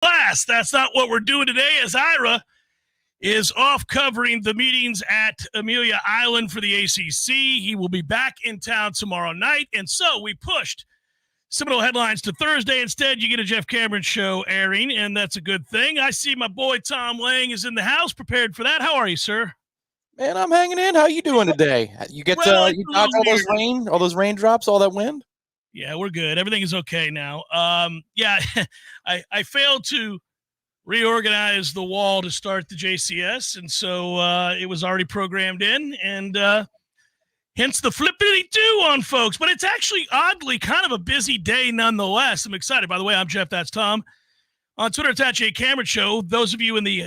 Blast. That's not what we're doing today, as Ira is off covering the meetings at Amelia Island for the ACC. He will be back in town tomorrow night, and so we pushed Seminole headlines to Thursday. Instead, you get a Jeff Cameron show airing, and that's a good thing. I see my boy Tom Lang is in the house, prepared for that. How are you, sir? Man, I'm hanging in. How you doing today? You get you dodge all those raindrops, all that wind? Yeah, we're good. Everything is okay now. I failed to reorganize the wall to start the JCS, and so it was already programmed in, and hence the flippity-doo on folks. But it's actually oddly kind of a busy day nonetheless. I'm excited. By the way, I'm Jeff. That's Tom. On Twitter, it's at Jay Cameron Show. Those of you in the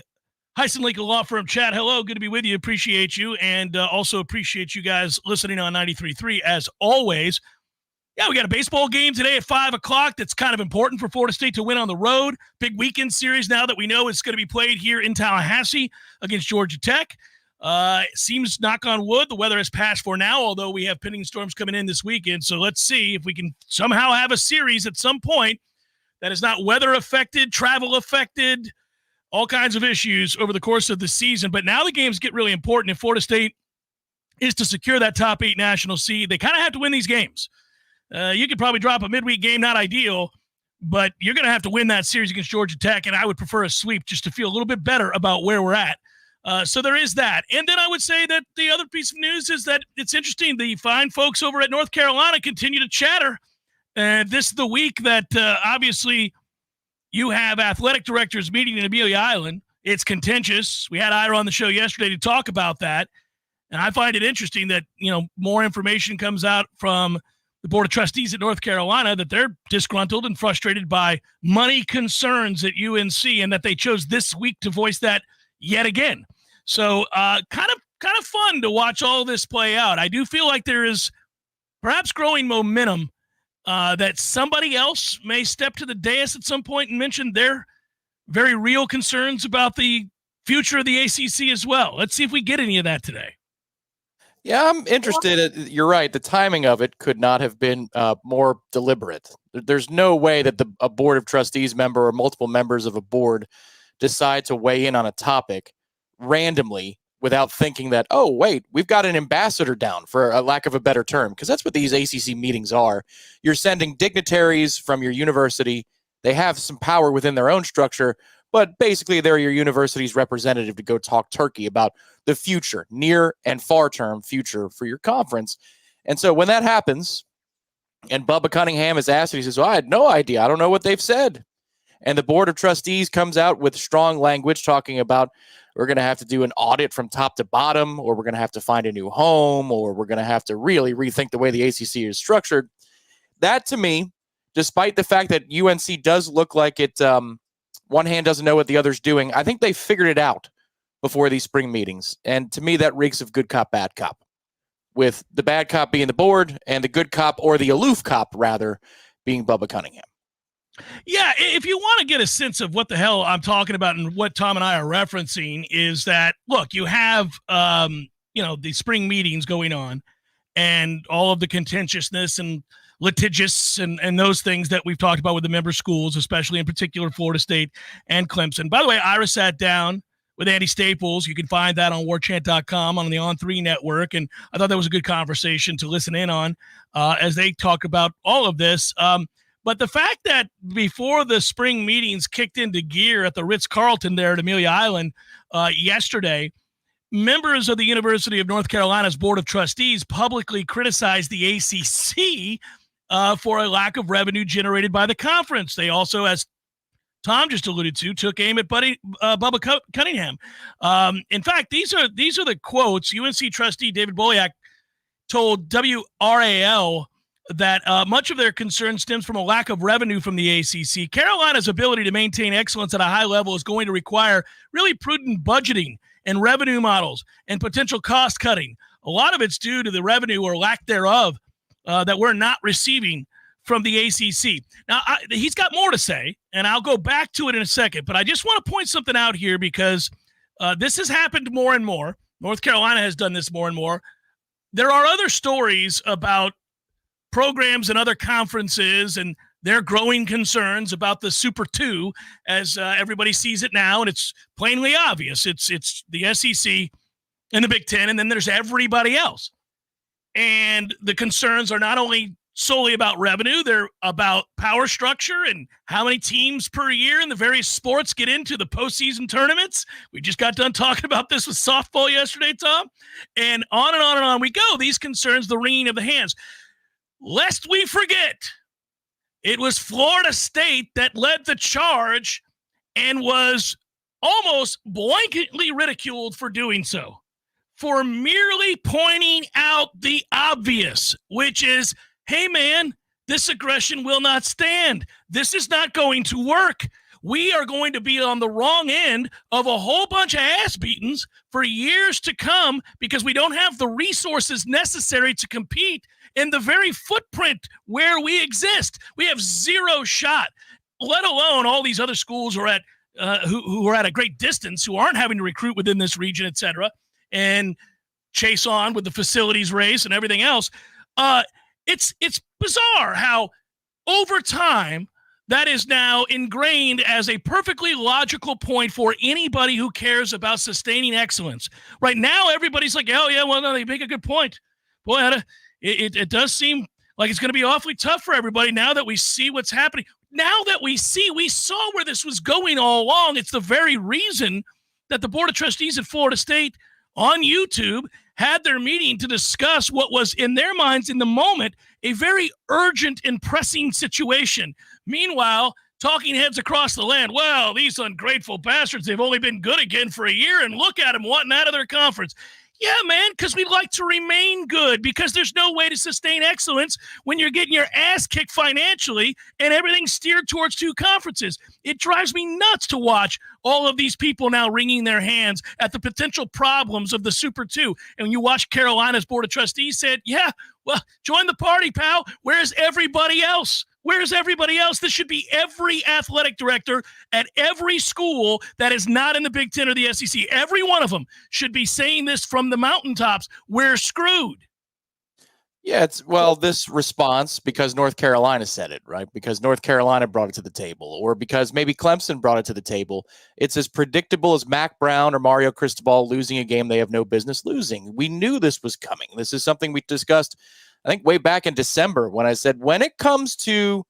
Heisen Lincoln Law Firm chat, hello. Good to be with you. Appreciate you, and also appreciate you guys listening on 93.3 as always. Yeah, we got a baseball game today at 5 o'clock. That's kind of important for Florida State to win on the road. Big weekend series now that we know it's going to be played here in Tallahassee against Georgia Tech. Seems, knock on wood, the weather has passed for now, although we have pending storms coming in this weekend. So let's see if we can somehow have a series at some point that is not weather affected, travel affected, all kinds of issues over the course of the season. But now the games get really important. If Florida State is to secure that top 8 national seed, they kind of have to win these games. You could probably drop a midweek game, not ideal, but you're going to have to win that series against Georgia Tech, and I would prefer a sweep just to feel a little bit better about where we're at. So there is that. And then I would say that the other piece of news is that it's interesting. The fine folks over at North Carolina continue to chatter. This is the week that obviously you have athletic directors meeting in Amelia Island. It's contentious. We had Ira on the show yesterday to talk about that. And I find it interesting that, more information comes out from the Board of Trustees at North Carolina that they're disgruntled and frustrated by money concerns at UNC, and that they chose this week to voice that yet again. So kind of fun to watch all this play out. I do feel like there is perhaps growing momentum that somebody else may step to the dais at some point and mention their very real concerns about the future of the ACC as well. Let's see if we get any of that today. Yeah, I'm interested. You're right. The timing of it could not have been more deliberate. There's no way that a Board of Trustees member or multiple members of a board decide to weigh in on a topic randomly without thinking that, oh, wait, we've got an ambassador down, for a lack of a better term, because that's what these ACC meetings are. You're sending dignitaries from your university. They have some power within their own structure, but basically they're your university's representative to go talk turkey about the future, near and far-term future for your conference. And so when that happens, and Bubba Cunningham is asked, and he says, well, I had no idea. I don't know what they've said. And the Board of Trustees comes out with strong language talking about we're going to have to do an audit from top to bottom, or we're going to have to find a new home, or we're going to have to really rethink the way the ACC is structured. That, to me, despite the fact that UNC does look like it, one hand doesn't know what the other's doing, I think they figured it out before these spring meetings. And to me, that reeks of good cop, bad cop, with the bad cop being the board and the good cop, or the aloof cop, rather, being Bubba Cunningham. Yeah, if you want to get a sense of what the hell I'm talking about and what Tom and I are referencing, is that, look, you have, the spring meetings going on and all of the contentiousness and litigious and those things that we've talked about with the member schools, especially in particular Florida State and Clemson. By the way, Ira sat down with Andy Staples. You can find that on Warchant.com on the On3 network. And I thought that was a good conversation to listen in on as they talk about all of this. But the fact that before the spring meetings kicked into gear at the Ritz-Carlton there at Amelia Island yesterday, members of the University of North Carolina's Board of Trustees publicly criticized the ACC for a lack of revenue generated by the conference. They also, as Tom just alluded to, took aim at Bubba Cunningham. In fact, these are the quotes. UNC trustee David Boliak told WRAL that much of their concern stems from a lack of revenue from the ACC. Carolina's ability to maintain excellence at a high level is going to require really prudent budgeting and revenue models and potential cost cutting. A lot of it's due to the revenue or lack thereof that we're not receiving from the ACC. Now, he's got more to say, and I'll go back to it in a second, but I just want to point something out here because this has happened more and more. North Carolina has done this more and more. There are other stories about programs and other conferences and their growing concerns about the Super 2 as everybody sees it now, and it's plainly obvious. It's the SEC and the Big Ten, and then there's everybody else. And the concerns are not only solely about revenue, they're about power structure and how many teams per year in the various sports get into the postseason tournaments. We just got done talking about this with softball yesterday, Tom. And on and on and on we go. These concerns, the wringing of the hands. Lest we forget, it was Florida State that led the charge and was almost blanketly ridiculed for doing so, for merely pointing out the obvious, which is, hey, man, this aggression will not stand. This is not going to work. We are going to be on the wrong end of a whole bunch of ass beatings for years to come because we don't have the resources necessary to compete in the very footprint where we exist. We have zero shot, let alone all these other schools are at who are at a great distance, who aren't having to recruit within this region, et cetera, and chase on with the facilities race and everything else. It's bizarre how over time that is now ingrained as a perfectly logical point for anybody who cares about sustaining excellence. Right now, everybody's like, oh, yeah, well, no, they make a good point. Boy, it does seem like it's going to be awfully tough for everybody now that we see what's happening. Now that we saw where this was going all along. It's the very reason that the Board of Trustees at Florida State on YouTube had their meeting to discuss what was in their minds in the moment a very urgent and pressing situation. Meanwhile, talking heads across the land, well, these ungrateful bastards, they've only been good again for a year, and look at them wanting out of their conference. Yeah, man, because we'd like to remain good, because there's no way to sustain excellence when you're getting your ass kicked financially and everything's steered towards two conferences. It drives me nuts to watch all of these people now wringing their hands at the potential problems of the Super 2. And when you watch Carolina's Board of Trustees said, yeah, well, join the party, pal. Where's everybody else? Where's everybody else? This should be every athletic director at every school that is not in the Big Ten or the SEC. Every one of them should be saying this from the mountaintops. We're screwed. Yeah, this response because North Carolina said it, right? Because North Carolina brought it to the table, or because maybe Clemson brought it to the table. It's as predictable as Mac Brown or Mario Cristobal losing a game they have no business losing. We knew this was coming. This is something we discussed, I think, way back in December when I said, when it comes to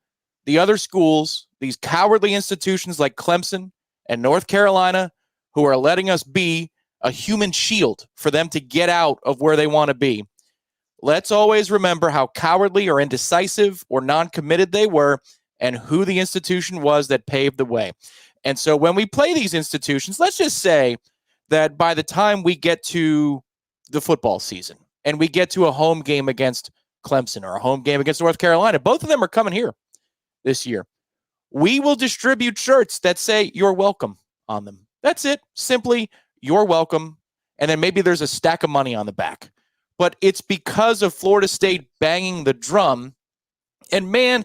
the other schools, these cowardly institutions like Clemson and North Carolina, who are letting us be a human shield for them to get out of where they want to be, let's always remember how cowardly or indecisive or non-committed they were and who the institution was that paved the way. And so when we play these institutions, let's just say that by the time we get to the football season and we get to a home game against Clemson or a home game against North Carolina, both of them are coming here this year. We will distribute shirts that say "You're welcome" on them. That's it. Simply, "You're welcome." And then maybe there's a stack of money on the back. But it's because of Florida State banging the drum. And man,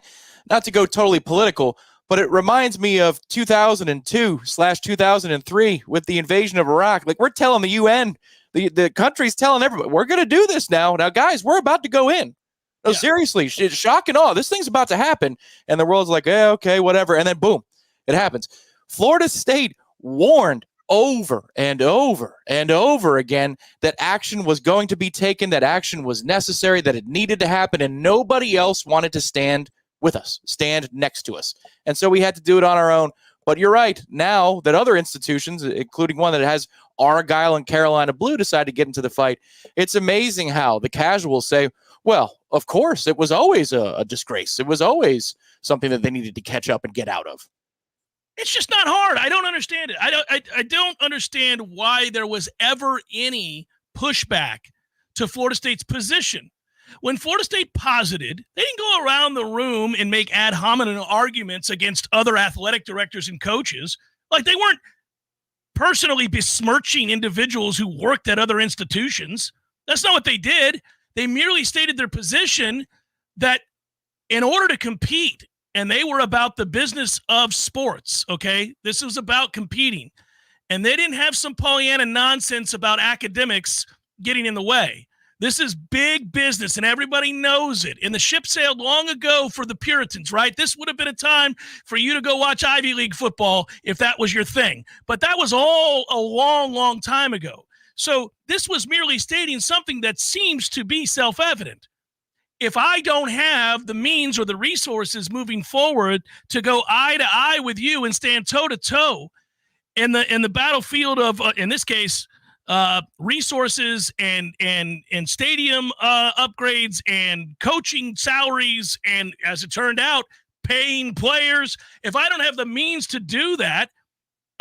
not to go totally political, but it reminds me of 2002/2003 with the invasion of Iraq. Like, we're telling the UN, the country's telling everybody, we're going to do this now. Now, guys, we're about to go in. No, seriously, it's shock and awe. This thing's about to happen. And the world's like, yeah, okay, whatever. And then boom, it happens. Florida State warned over and over and over again that action was going to be taken, that action was necessary, that it needed to happen, and nobody else wanted to stand with us, stand next to us. And so we had to do it on our own. But you're right. Now that other institutions, including one that has Argyle and Carolina Blue, decide to get into the fight, it's amazing how the casuals say, well, of course, it was always a disgrace. It was always something that they needed to catch up and get out of. It's just not hard. I don't understand it. I don't understand why there was ever any pushback to Florida State's position. When Florida State posited, they didn't go around the room and make ad hominem arguments against other athletic directors and coaches. Like, they weren't personally besmirching individuals who worked at other institutions. That's not what they did. They merely stated their position that in order to compete, and they were about the business of sports, okay? This was about competing. And they didn't have some Pollyanna nonsense about academics getting in the way. This is big business, and everybody knows it. And the ship sailed long ago for the Puritans, right? This would have been a time for you to go watch Ivy League football if that was your thing. But that was all a long, long time ago. So this was merely stating something that seems to be self-evident. If I don't have the means or the resources moving forward to go eye to eye with you and stand toe to toe in the battlefield of, in this case, resources and stadium upgrades and coaching salaries, and as it turned out, paying players. If I don't have the means to do that,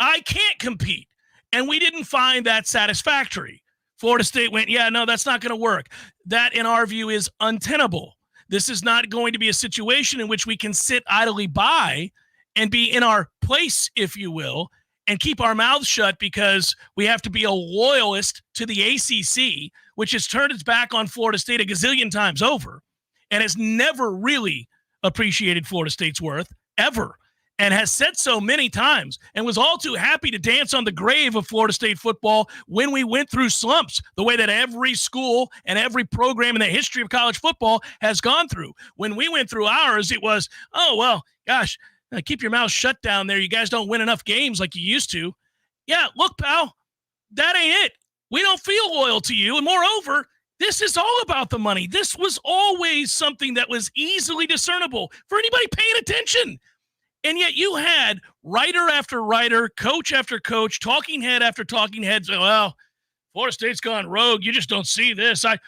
I can't compete. And we didn't find that satisfactory. Florida State went, yeah, no, that's not going to work. That, in our view, is untenable. This is not going to be a situation in which we can sit idly by and be in our place, if you will, and keep our mouths shut because we have to be a loyalist to the ACC, which has turned its back on Florida State a gazillion times over and has never really appreciated Florida State's worth, ever, and has said so many times, and was all too happy to dance on the grave of Florida State football when we went through slumps, the way that every school and every program in the history of college football has gone through. When we went through ours, it was, oh, well, gosh, keep your mouth shut down there. You guys don't win enough games like you used to. Yeah, look, pal, that ain't it. We don't feel loyal to you. And moreover, this is all about the money. This was always something that was easily discernible for anybody paying attention. And yet you had writer after writer, coach after coach, talking head after talking head say, well, Florida State's gone rogue. You just don't see this. I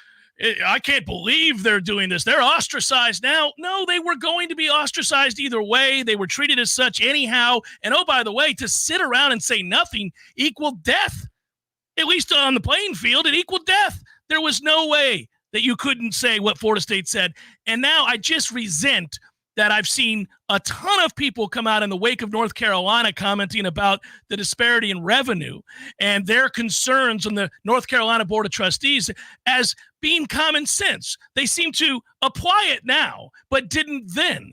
can't believe they're doing this. They're ostracized now. No, they were going to be ostracized either way. They were treated as such anyhow. And oh, by the way, to sit around and say nothing equaled death. At least on the playing field, it equaled death. There was no way that you couldn't say what Florida State said. And now I just resent that I've seen a ton of people come out in the wake of North Carolina commenting about the disparity in revenue and their concerns on the North Carolina Board of Trustees as being common sense. They seem to apply it now, but didn't then.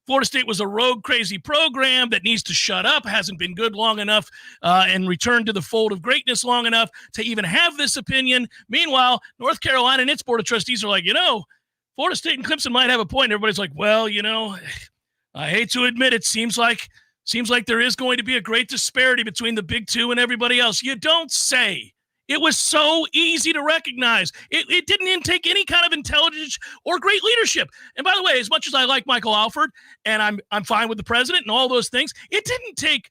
Florida State was a rogue, crazy program that needs to shut up, hasn't been good long enough, and returned to the fold of greatness long enough to even have this opinion. Meanwhile, North Carolina and its Board of Trustees are like, Florida State and Clemson might have a point. Everybody's like, well, I hate to admit it, seems like there is going to be a great disparity between the Big Two and everybody else. You don't say. It was so easy to recognize. It didn't take any kind of intelligence or great leadership. And by the way, as much as I like Michael Alford and I'm fine with the president and all those things, it didn't take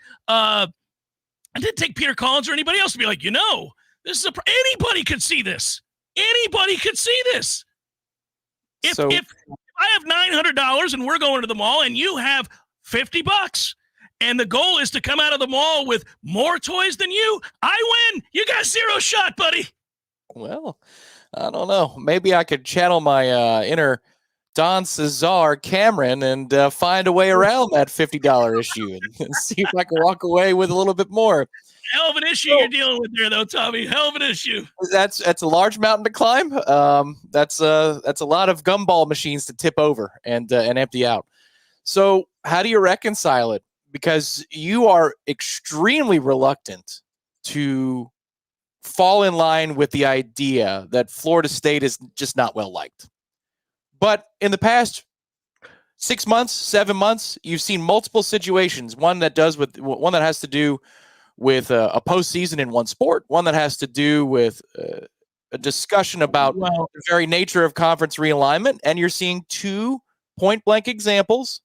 Peter Collins or anybody else to be like, this is anybody could see this. Anybody could see this. If I have $900 and we're going to the mall and you have $50 and the goal is to come out of the mall with more toys than you, I win. You got zero shot, buddy. Well, I don't know. Maybe I could channel my inner Don Cesar Cameron and find a way around that $50 issue and see if I can walk away with a little bit more. Hell of an issue you're dealing with there, though, Tommy. Hell of an issue. That's a large mountain to climb. That's a lot of gumball machines to tip over and empty out. So how do you reconcile it? Because you are extremely reluctant to fall in line with the idea that Florida State is just not well liked. But in the past 6 months, 7 months, you've seen multiple situations. One that has to do with a postseason in one sport, one that has to do with a discussion about the very nature of conference realignment, and you're seeing 2 point-blank examples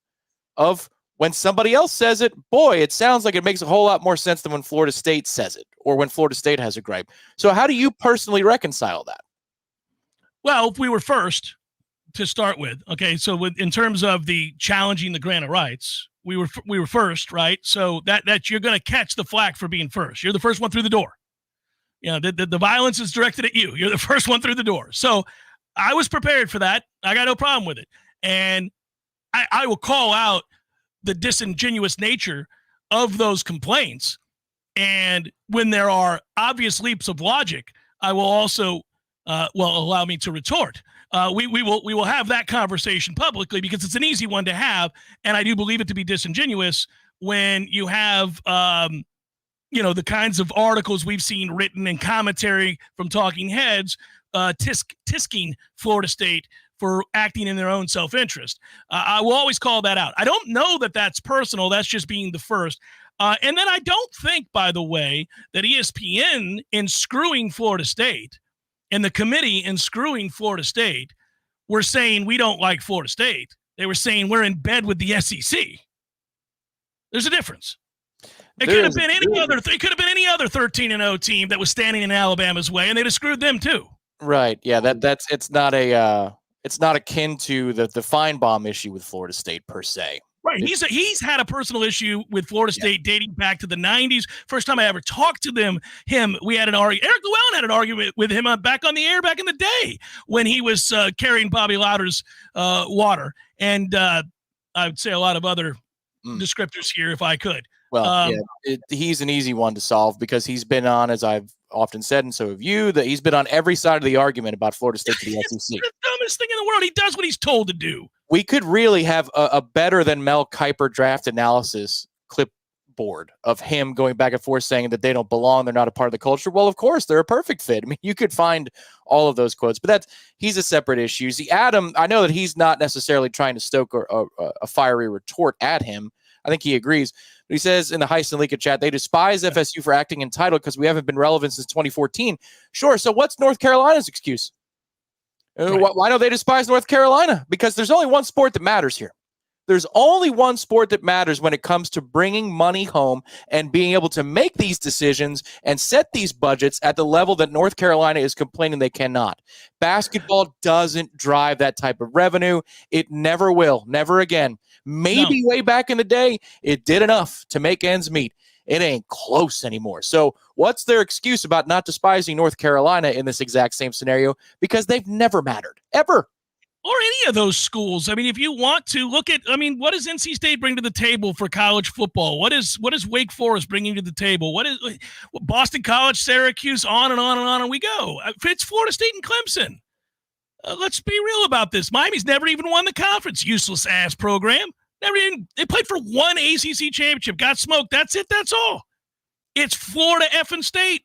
of when somebody else says it, boy, it sounds like it makes a whole lot more sense than when Florida State says it or when Florida State has a gripe. So how do you personally reconcile that? Well, if we were first to start with, okay, so in terms of the challenging the grant of rights, we were first, right? So that you're going to catch the flack for being first. You're the first one through the door. The violence is directed at you. You're the first one through the door. So I was prepared for that. I got no problem with it. And I will call out the disingenuous nature of those complaints. And when there are obvious leaps of logic, I will also allow me to retort. We will have that conversation publicly because it's an easy one to have, and I do believe it to be disingenuous when you have the kinds of articles we've seen written and commentary from talking heads tisking Florida State for acting in their own self-interest. I will always call that out. I don't know that that's personal. That's just being the first. And then I don't think, by the way, that ESPN, in screwing Florida State, and the committee in screwing Florida State, were saying we don't like Florida State. They were saying we're in bed with the SEC. There's a difference. It could have been any other. It could have been any other 13-0 team that was standing in Alabama's way, and they'd have screwed them too. Right. Yeah. It's not akin to the Feinbaum issue with Florida State per se. Right. He's had a personal issue with Florida State dating back to the 90s. First time I ever talked to him, we had an argument. Eric Llewellyn had an argument with him back on the air back in the day when he was carrying Bobby Louder's water. And I would say a lot of other descriptors here if I could. Well, he's an easy one to solve because he's been on, as I've often said, and so have you, that he's been on every side of the argument about Florida State to the SEC. It's the dumbest thing in the world. He does what he's told to do. We could really have a better than Mel Kiper draft analysis clipboard of him going back and forth saying that they don't belong, they're not a part of the culture. Well, of course, they're a perfect fit. I mean, you could find all of those quotes, but he's a separate issue. See, Adam, I know that he's not necessarily trying to stoke a fiery retort at him. I think he agrees. But he says in the Heist and Leaka chat, they despise FSU for acting entitled because we haven't been relevant since 2014. Sure, so what's North Carolina's excuse? Right. Why don't they despise North Carolina? Because there's only one sport that matters here. There's only one sport that matters when it comes to bringing money home and being able to make these decisions and set these budgets at the level that North Carolina is complaining they cannot. Basketball doesn't drive that type of revenue. It never will. Never again. Maybe way back in the day, it did enough to make ends meet. It ain't close anymore. So what's their excuse about not despising North Carolina in this exact same scenario? Because they've never mattered, ever. Or any of those schools. I mean, if you want to look at, what does NC State bring to the table for college football? What is Wake Forest bringing to the table? What is Boston College, Syracuse, on and on and on and we go. It's Florida State and Clemson. Let's be real about this. Miami's never even won the conference. Useless ass program. They played for one ACC championship, got smoked. That's it. That's all. It's Florida effing State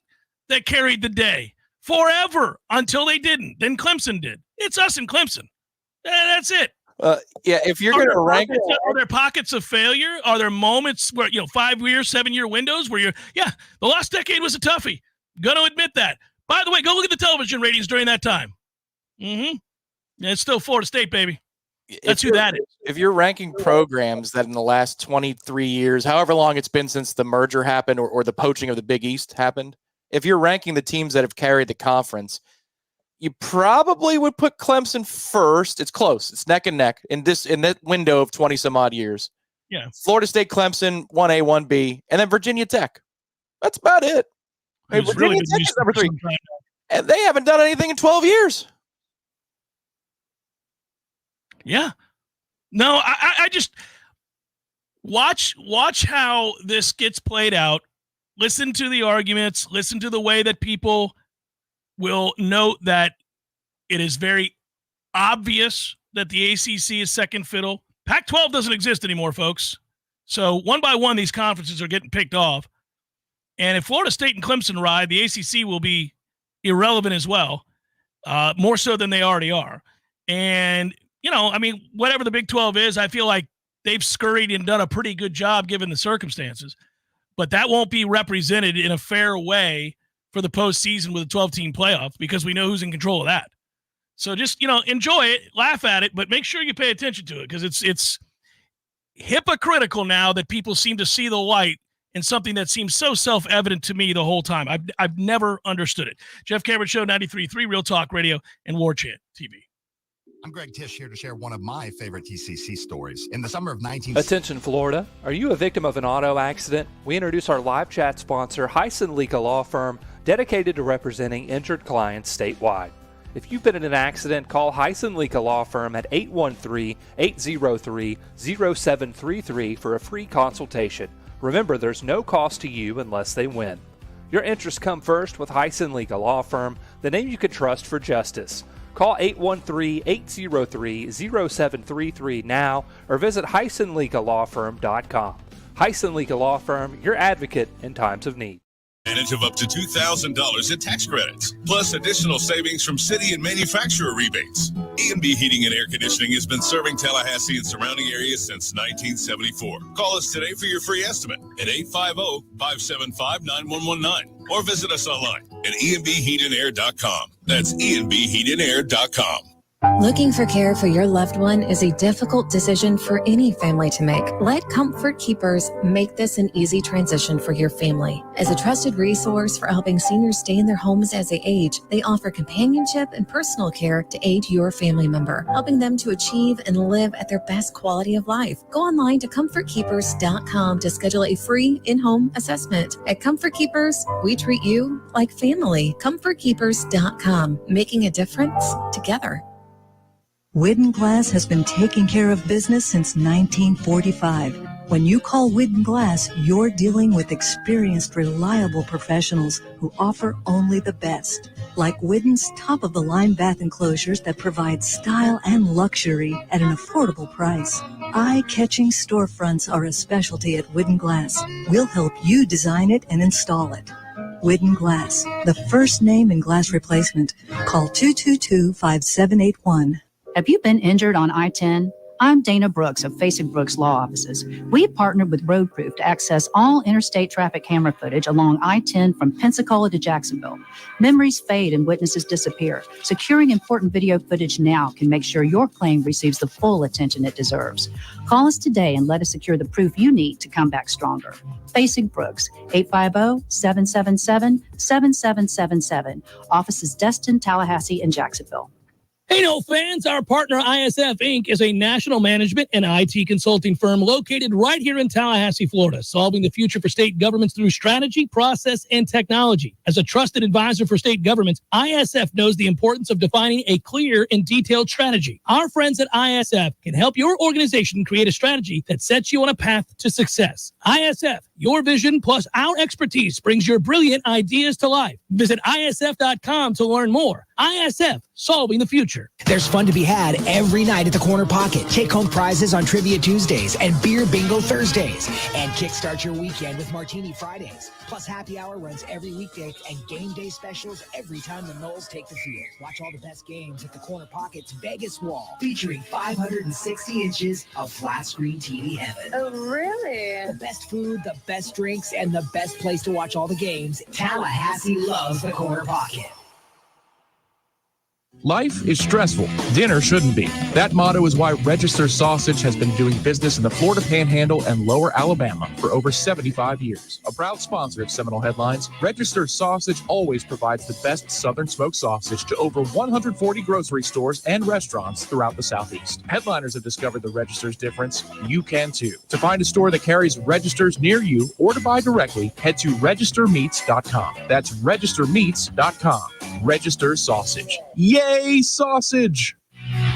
that carried the day forever until they didn't. Then Clemson did. It's us and Clemson. That's it. If you're going to rank it, are there pockets of failure? Are there moments where 5-year, 7-year windows where the last decade was a toughie? Going to admit that. By the way, go look at the television ratings during that time. It's still Florida State, baby. That's who that is. If you're ranking programs that in the last 23 years, however long it's been since the merger happened or the poaching of the Big East happened, if you're ranking the teams that have carried the conference, you probably would put Clemson first. It's close. It's neck and neck in that window of 20 some odd years. Yeah. Florida State, Clemson, 1A, 1B, and then Virginia Tech. That's about it. Virginia Tech is number 3. And they haven't done anything in 12 years. Yeah. No, I just watch how this gets played out. Listen to the arguments. Listen to the way that people will note that it is very obvious that the ACC is second fiddle. Pac-12 doesn't exist anymore, folks. So one by one, these conferences are getting picked off. And if Florida State and Clemson ride, the ACC will be irrelevant as well, more so than they already are. And whatever the Big 12 is, I feel like they've scurried and done a pretty good job given the circumstances. But that won't be represented in a fair way for the postseason with a 12-team playoff because we know who's in control of that. So just, enjoy it, laugh at it, but make sure you pay attention to it because it's hypocritical now that people seem to see the light in something that seems so self-evident to me the whole time. I've never understood it. Jeff Cameron Show, 93.3 Real Talk Radio and Warchant TV. I'm Greg Tisch here to share one of my favorite TCC stories. In the summer of Attention, Florida. Are you a victim of an auto accident? We introduce our live chat sponsor, Heist and Leaka Law Firm, dedicated to representing injured clients statewide. If you've been in an accident, call Heist and Leaka Law Firm at 813-803-0733 for a free consultation. Remember, there's no cost to you unless they win. Your interests come first with Heist and Leaka Law Firm, the name you can trust for justice. Call 813-803-0733 now or visit heistandleakalawfirm.com. Heist and Leaka Law Firm, your advocate in times of need. Advantage of up to $2,000 in tax credits, plus additional savings from city and manufacturer rebates. E&B Heating and Air Conditioning has been serving Tallahassee and surrounding areas since 1974. Call us today for your free estimate at 850-575-9119 or visit us online at enbheatandair.com. That's enbheatandair.com. Looking for care for your loved one is a difficult decision for any family to make. Let Comfort Keepers make this an easy transition for your family. As a trusted resource for helping seniors stay in their homes as they age, they offer companionship and personal care to aid your family member, helping them to achieve and live at their best quality of life. Go online to comfortkeepers.com to schedule a free in-home assessment. At Comfort Keepers, we treat you like family. Comfortkeepers.com, making a difference together. Widden Glass has been taking care of business since 1945. When you call Widden Glass, you're dealing with experienced, reliable professionals who offer only the best. Like Widden's top-of-the-line bath enclosures that provide style and luxury at an affordable price. Eye-catching storefronts are a specialty at Widden Glass. We'll help you design it and install it. Widden Glass, the first name in glass replacement. Call 222-5781. Have you been injured on I-10? I'm Dana Brooks of Facing Brooks Law Offices. We partnered with Roadproof to access all interstate traffic camera footage along I-10 from Pensacola to Jacksonville. Memories fade and witnesses disappear. Securing important video footage now can make sure your claim receives the full attention it deserves. Call us today and let us secure the proof you need to come back stronger. Facing Brooks, 850-777-7777. Offices Destin, Tallahassee, and Jacksonville. Hey, no fans, our partner ISF Inc. is a national management and IT consulting firm located right here in Tallahassee, Florida, solving the future for state governments through strategy, process, and technology. As a trusted advisor for state governments, ISF knows the importance of defining a clear and detailed strategy. Our friends at ISF can help your organization create a strategy that sets you on a path to success. ISF, your vision plus our expertise brings your brilliant ideas to life. Visit ISF.com to learn more. ISF, solving the future. There's fun to be had every night at the Corner Pocket. Take-home prizes on Trivia Tuesdays and Beer Bingo Thursdays. And kickstart your weekend with Martini Fridays. Plus, happy hour runs every weekday and game day specials every time the Noles take the field. Watch all the best games at the Corner Pocket's Vegas wall, featuring 560 inches of flat-screen TV heaven. Oh, really? The best food, the best drinks, and the best place to watch all the games. Tallahassee loves the Corner Pocket. Life is stressful. Dinner shouldn't be. That motto is why Register Sausage has been doing business in the Florida Panhandle and Lower Alabama for over 75 years. A proud sponsor of Seminole Headlines, Register Sausage always provides the best Southern smoked sausage to over 140 grocery stores and restaurants throughout the Southeast. Headliners have discovered the Register's difference. You can too. To find a store that carries Registers near you or to buy directly, head to registermeats.com. That's registermeats.com. Register Sausage. Yay, sausage!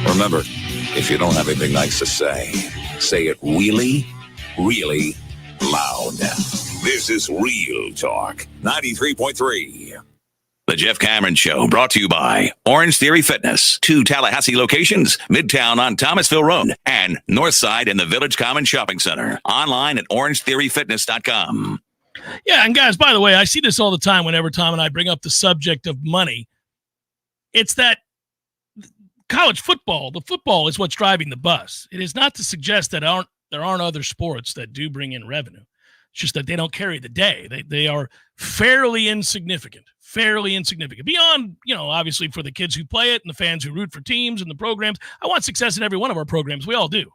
Remember, if you don't have anything nice to say it really, really loud. This is Real Talk 93.3. The Jeff Cameron Show, brought to you by Orange Theory Fitness. 2 Tallahassee locations, Midtown on Thomasville Road and Northside in the Village Common Shopping Center. Online at orangetheoryfitness.com. Yeah, and guys, by the way, I see this all the time whenever Tom and I bring up the subject of money. It's that college football, the football is what's driving the bus. It is not to suggest that there aren't other sports that do bring in revenue. It's just that they don't carry the day. They are fairly insignificant beyond, obviously for the kids who play it and the fans who root for teams and the programs. I want success in every one of our programs. We all do.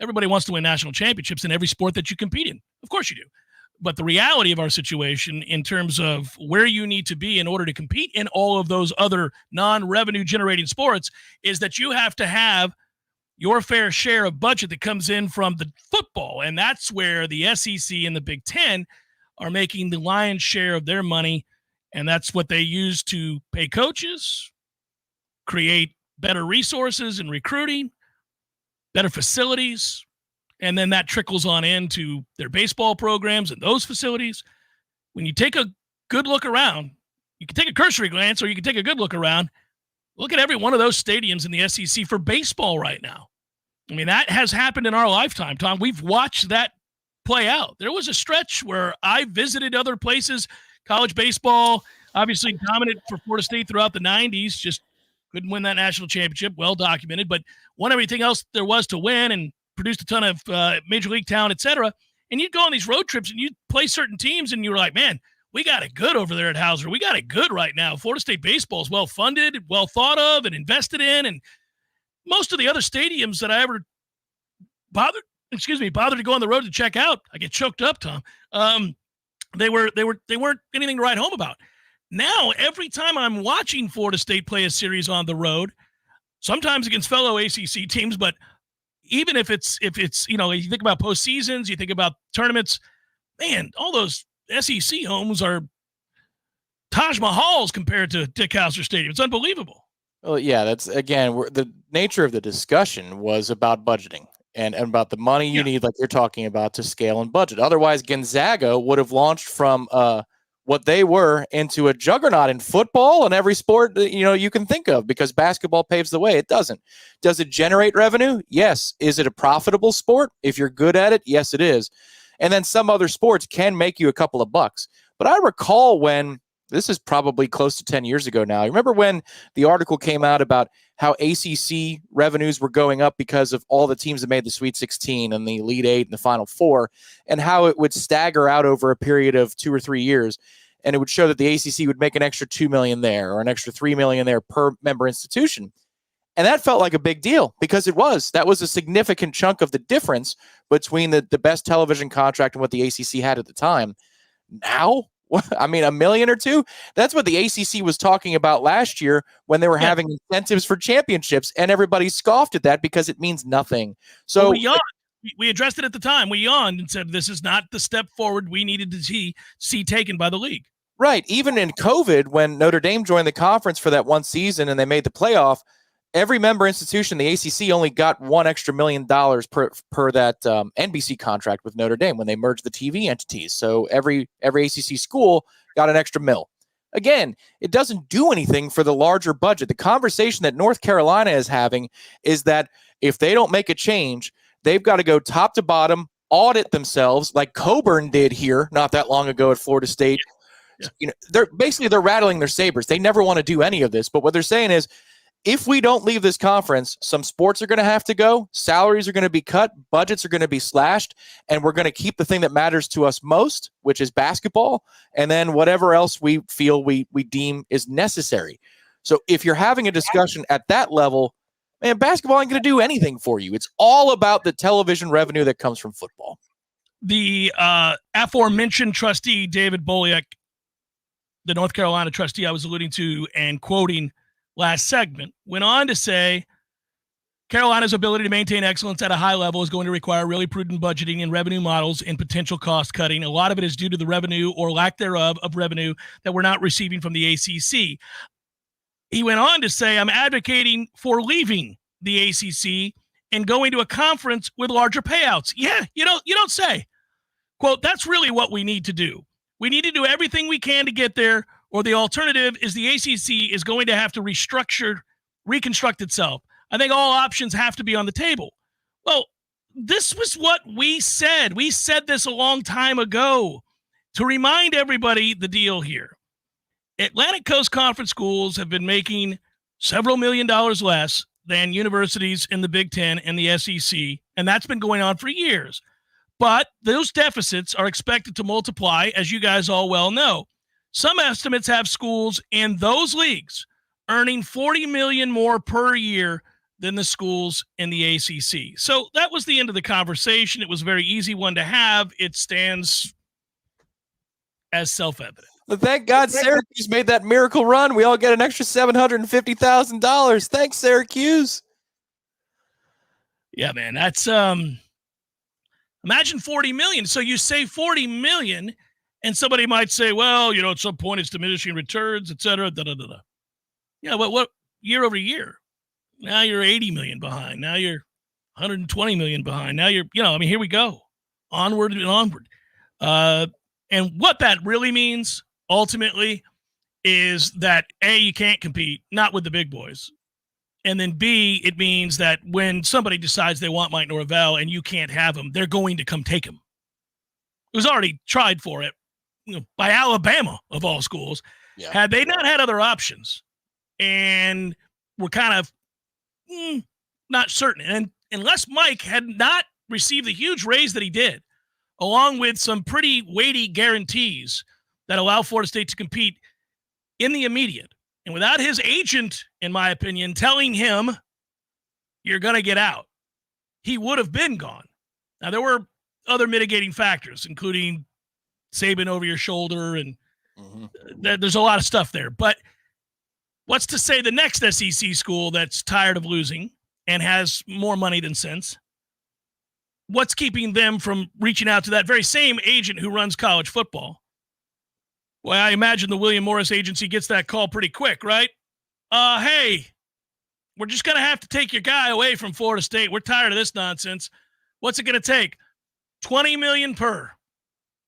Everybody wants to win national championships in every sport that you compete in. Of course you do. But the reality of our situation in terms of where you need to be in order to compete in all of those other non-revenue generating sports is that you have to have your fair share of budget that comes in from the football. And that's where the SEC and the Big Ten are making the lion's share of their money. And that's what they use to pay coaches, create better resources in recruiting, better facilities. And then that trickles on into their baseball programs and those facilities. When you take a good look around, you can take a cursory glance or you can take a good look around. Look at every one of those stadiums in the SEC for baseball right now. I mean, that has happened in our lifetime, Tom. We've watched that play out. There was a stretch where I visited other places, college baseball, obviously dominant for Florida State throughout the 90s, just couldn't win that national championship, well documented, but won everything else there was to win and produced a ton of major league talent, et cetera. And you'd go on these road trips and you'd play certain teams and you were like, man, we got it good over there at Hauser. We got it good right now. Florida State baseball is well funded, well thought of, and invested in. And most of the other stadiums that I ever bothered to go on the road to check out, I get choked up, Tom. They weren't anything to write home about. Now, every time I'm watching Florida State play a series on the road, sometimes against fellow ACC teams, but even if it's you think about postseasons, you think about tournaments, man, all those SEC homes are Taj Mahals compared to Dick Hauser Stadium. It's unbelievable. Well, yeah, that's again, the nature of the discussion was about budgeting and about the money you need, like you're talking about, to scale and budget. Otherwise, Gonzaga would have launched from what they were into a juggernaut in football and every sport you can think of, because basketball paves the way. It doesn't. Does it generate revenue? Yes. Is it a profitable sport? If you're good at it, yes, it is. And then some other sports can make you a couple of bucks. But I recall when, this is probably close to 10 years ago now, remember when the article came out about how ACC revenues were going up because of all the teams that made the Sweet 16 and the Elite Eight and the Final Four, and how it would stagger out over a period of 2 or 3 years. And it would show that the ACC would make an extra $2 million there or an extra $3 million there per member institution. And that felt like a big deal because that was a significant chunk of the difference between the best television contract and what the ACC had at the time. Now, I mean, $1 million or $2 million, that's what the ACC was talking about last year when they were having incentives for championships, and everybody scoffed at that because it means nothing. So we yawned. We addressed it at the time. We yawned and said, this is not the step forward we needed to see taken by the league. Right. Even in COVID, when Notre Dame joined the conference for that one season and they made the playoff, every member institution, the ACC, only got $1 extra million per that NBC contract with Notre Dame when they merged the TV entities. So every ACC school got an extra $1 million. Again, it doesn't do anything for the larger budget. The conversation that North Carolina is having is that if they don't make a change, they've got to go top to bottom, audit themselves like Coburn did here not that long ago at Florida State. Yeah. They're rattling their sabers. They never want to do any of this. But what they're saying is, if we don't leave this conference, some sports are going to have to go, salaries are going to be cut, budgets are going to be slashed, and we're going to keep the thing that matters to us most, which is basketball, and then whatever else we feel we deem is necessary. So if you're having a discussion at that level, man, basketball ain't going to do anything for you. It's all about the television revenue that comes from football. The aforementioned trustee, David Boliak, the North Carolina trustee I was alluding to and quoting last segment, went on to say Carolina's ability to maintain excellence at a high level is going to require really prudent budgeting and revenue models and potential cost cutting. A lot of it is due to the revenue or lack thereof of revenue that we're not receiving from the ACC. He went on to say, I'm advocating for leaving the ACC and going to a conference with larger payouts. Yeah, you don't say. Quote, that's really what we need to do. We need to do everything we can to get there, or the alternative is the ACC is going to have to reconstruct itself. I think all options have to be on the table. Well, this was what we said. We said this a long time ago. To remind everybody the deal here, Atlantic Coast Conference schools have been making several $1 million less than universities in the Big Ten and the SEC, and that's been going on for years. But those deficits are expected to multiply, as you guys all well know. Some estimates have schools in those leagues earning $40 million more per year than the schools in the ACC. So that was the end of the conversation. It was a very easy one to have. It stands as self-evident. Well, thank God Syracuse made that miracle run. We all get an extra $750,000. Thanks, Syracuse. Yeah, man, that's imagine $40 million. So you save $40 million, and somebody might say, well, at some point it's diminishing returns, et cetera. Yeah, what year over year? Now you're 80 million behind. Now you're 120 million behind. Now you're, here we go. Onward and onward. And what that really means ultimately is that A, you can't compete, not with the big boys. And then B, it means that when somebody decides they want Mike Norvell and you can't have him, they're going to come take him. was already tried for it by Alabama, of all schools. Yeah. Had they not had other options and were kind of not certain, and unless Mike had not received the huge raise that he did, along with some pretty weighty guarantees that allow Florida State to compete in the immediate, and without his agent, in my opinion, telling him, you're going to get out, he would have been gone. Now, there were other mitigating factors, including Saban over your shoulder, and there's a lot of stuff there. But what's to say the next SEC school that's tired of losing and has more money than sense, what's keeping them from reaching out to that very same agent who runs college football? Well, I imagine the William Morris agency gets that call pretty quick, right? Hey, we're just going to have to take your guy away from Florida State. We're tired of this nonsense. What's it going to take? $20 million per.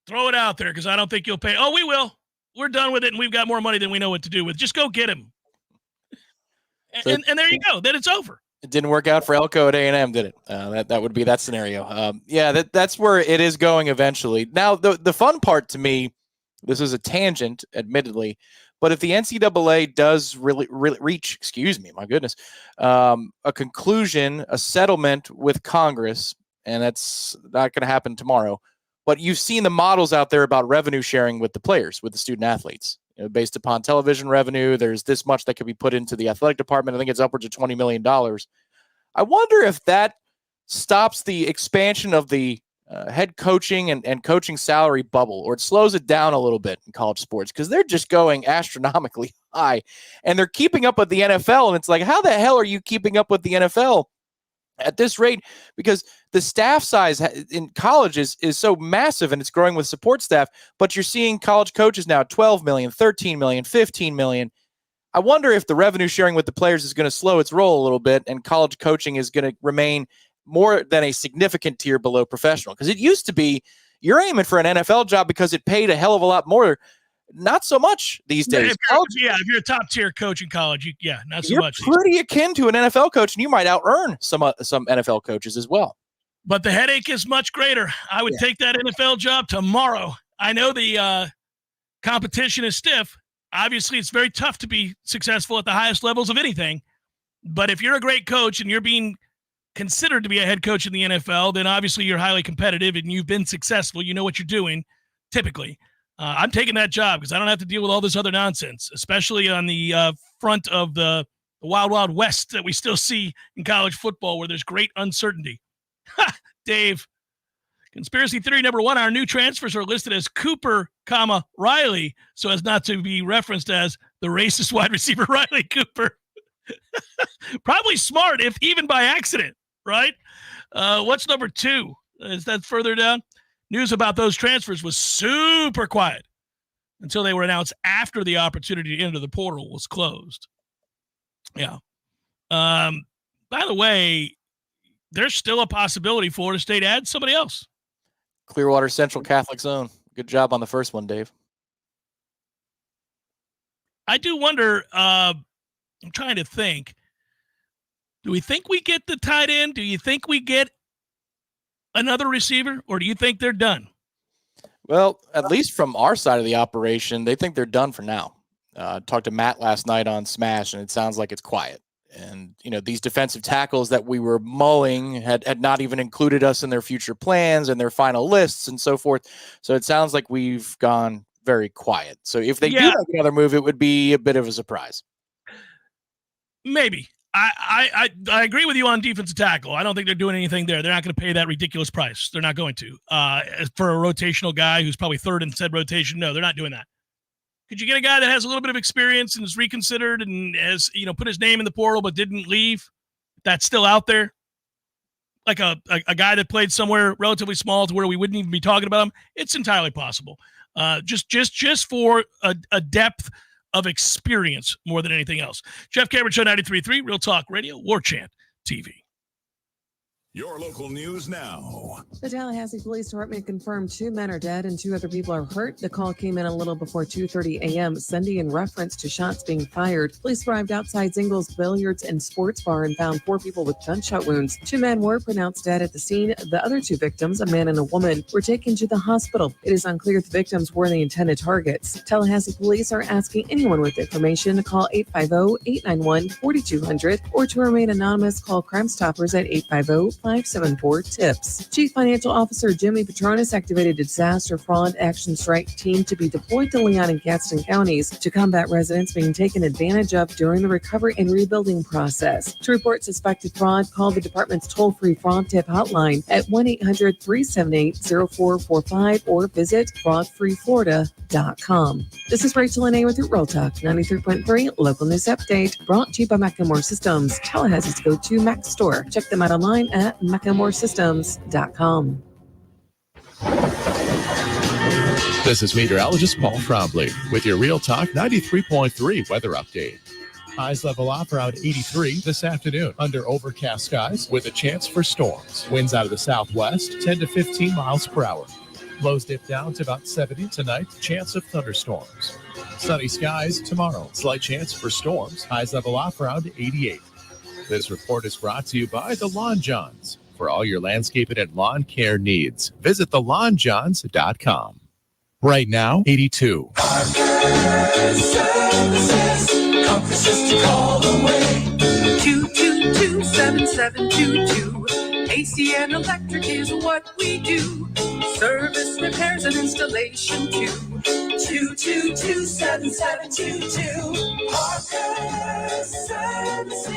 Throw it out there because I don't think you'll pay. Oh, we will. We're done with it, and we've got more money than we know what to do with. Just go get him. And there you go. Then it's over. It didn't work out for Elko at A&M, did it? That would be that scenario. That's where it is going eventually. Now, the fun part to me, this is a tangent, admittedly, but if the NCAA does really reach, a conclusion, a settlement with Congress, and that's not going to happen tomorrow, but you've seen the models out there about revenue sharing with the players, with the student athletes. Based upon television revenue, there's this much that could be put into the athletic department. I think it's upwards of $20 million. I wonder if that stops the expansion of the head coaching and coaching salary bubble, or it slows it down a little bit in college sports, because they're just going astronomically high, and they're keeping up with the NFL. And it's like, how the hell are you keeping up with the NFL at this rate? Because the staff size in college is so massive, and it's growing with support staff, but you're seeing college coaches now 12 million, 13 million, 15 million. I wonder if the revenue sharing with the players is going to slow its roll a little bit, and college coaching is going to remain more than a significant tier below professional. Because it used to be you're aiming for an NFL job because it paid a hell of a lot more. Not so much these days. If you're a top tier coach in college, not so much. You're pretty akin to an NFL coach, and you might out-earn some NFL coaches as well. But the headache is much greater. I would take that NFL job tomorrow. I know the competition is stiff. Obviously, it's very tough to be successful at the highest levels of anything. But if you're a great coach and you're being considered to be a head coach in the NFL, then obviously you're highly competitive and you've been successful. You know what you're doing, typically. I'm taking that job because I don't have to deal with all this other nonsense, especially on the front of the wild, wild west that we still see in college football, where there's great uncertainty. Dave, conspiracy theory number one, our new transfers are listed as Cooper, Riley, so as not to be referenced as the racist wide receiver Riley Cooper. Probably smart, if even by accident, right? What's number two? Is that further down? News about those transfers was super quiet until they were announced after the opportunity to enter the portal was closed. Yeah. By the way, there's still a possibility Florida State adds somebody else. Clearwater Central Catholic Zone. Good job on the first one, Dave. I do wonder, I'm trying to think, do we think we get the tight end? Do you think we get another receiver, or do you think they're done? Well, at least from our side of the operation, they think they're done for now. Talked to Matt last night on Smash, and it sounds like it's quiet. And, these defensive tackles that we were mulling had not even included us in their future plans and their final lists and so forth. So it sounds like we've gone very quiet. So if they do make another move, it would be a bit of a surprise. Maybe. I agree with you on defensive tackle. I don't think they're doing anything there. They're not going to pay that ridiculous price. They're not going to. For a rotational guy who's probably third in said rotation, no, they're not doing that. Could you get a guy that has a little bit of experience and is reconsidered and has, put his name in the portal but didn't leave? That's still out there. Like a guy that played somewhere relatively small to where we wouldn't even be talking about him. It's entirely possible. Just for a depth of experience more than anything else. Jeff Cameron Show 93.3, Real Talk Radio, Warchant TV. Your local news now. The Tallahassee Police Department confirmed 2 men are dead and 2 other people are hurt. The call came in a little before 2:30 a.m. Sunday in reference to shots being fired. Police arrived outside Zingle's Billiards and Sports Bar and found 4 people with gunshot wounds. 2 men were pronounced dead at the scene. The other 2 victims, a man and a woman, were taken to the hospital. It is unclear if the victims were the intended targets. Tallahassee Police are asking anyone with information to call 850-891-4200 or to remain anonymous, call Crime Stoppers at 850-574-TIPS. Chief Financial Officer Jimmy Petronis activated a disaster fraud action strike team to be deployed to Leon and Gadsden counties to combat residents being taken advantage of during the recovery and rebuilding process. To report suspected fraud, call the department's toll-free fraud tip hotline at 1-800-378-0445 or visit fraudfreeflorida.com. This is Rachel Anay with your Real Talk 93.3 local news update, brought to you by Macklemore Systems, Tallahassee's go-to Mac store. Check them out online at MacklemoreSystems.com. This is meteorologist Paul Trombley with your Real Talk 93.3 weather update. Highs level off around 83 this afternoon under overcast skies with a chance for storms. Winds out of the southwest, 10 to 15 miles per hour. Lows dip down to about 70 tonight, chance of thunderstorms. Sunny skies tomorrow, slight chance for storms. Highs level off around 88. This report is brought to you by the Lawn Johns. For all your landscaping and lawn care needs, visit thelawnjohns.com. Right now, 82. Services, to call away. 222-7722. AC and electric is what we do. Service, repairs, and installation too. 222-7722. Parker Services.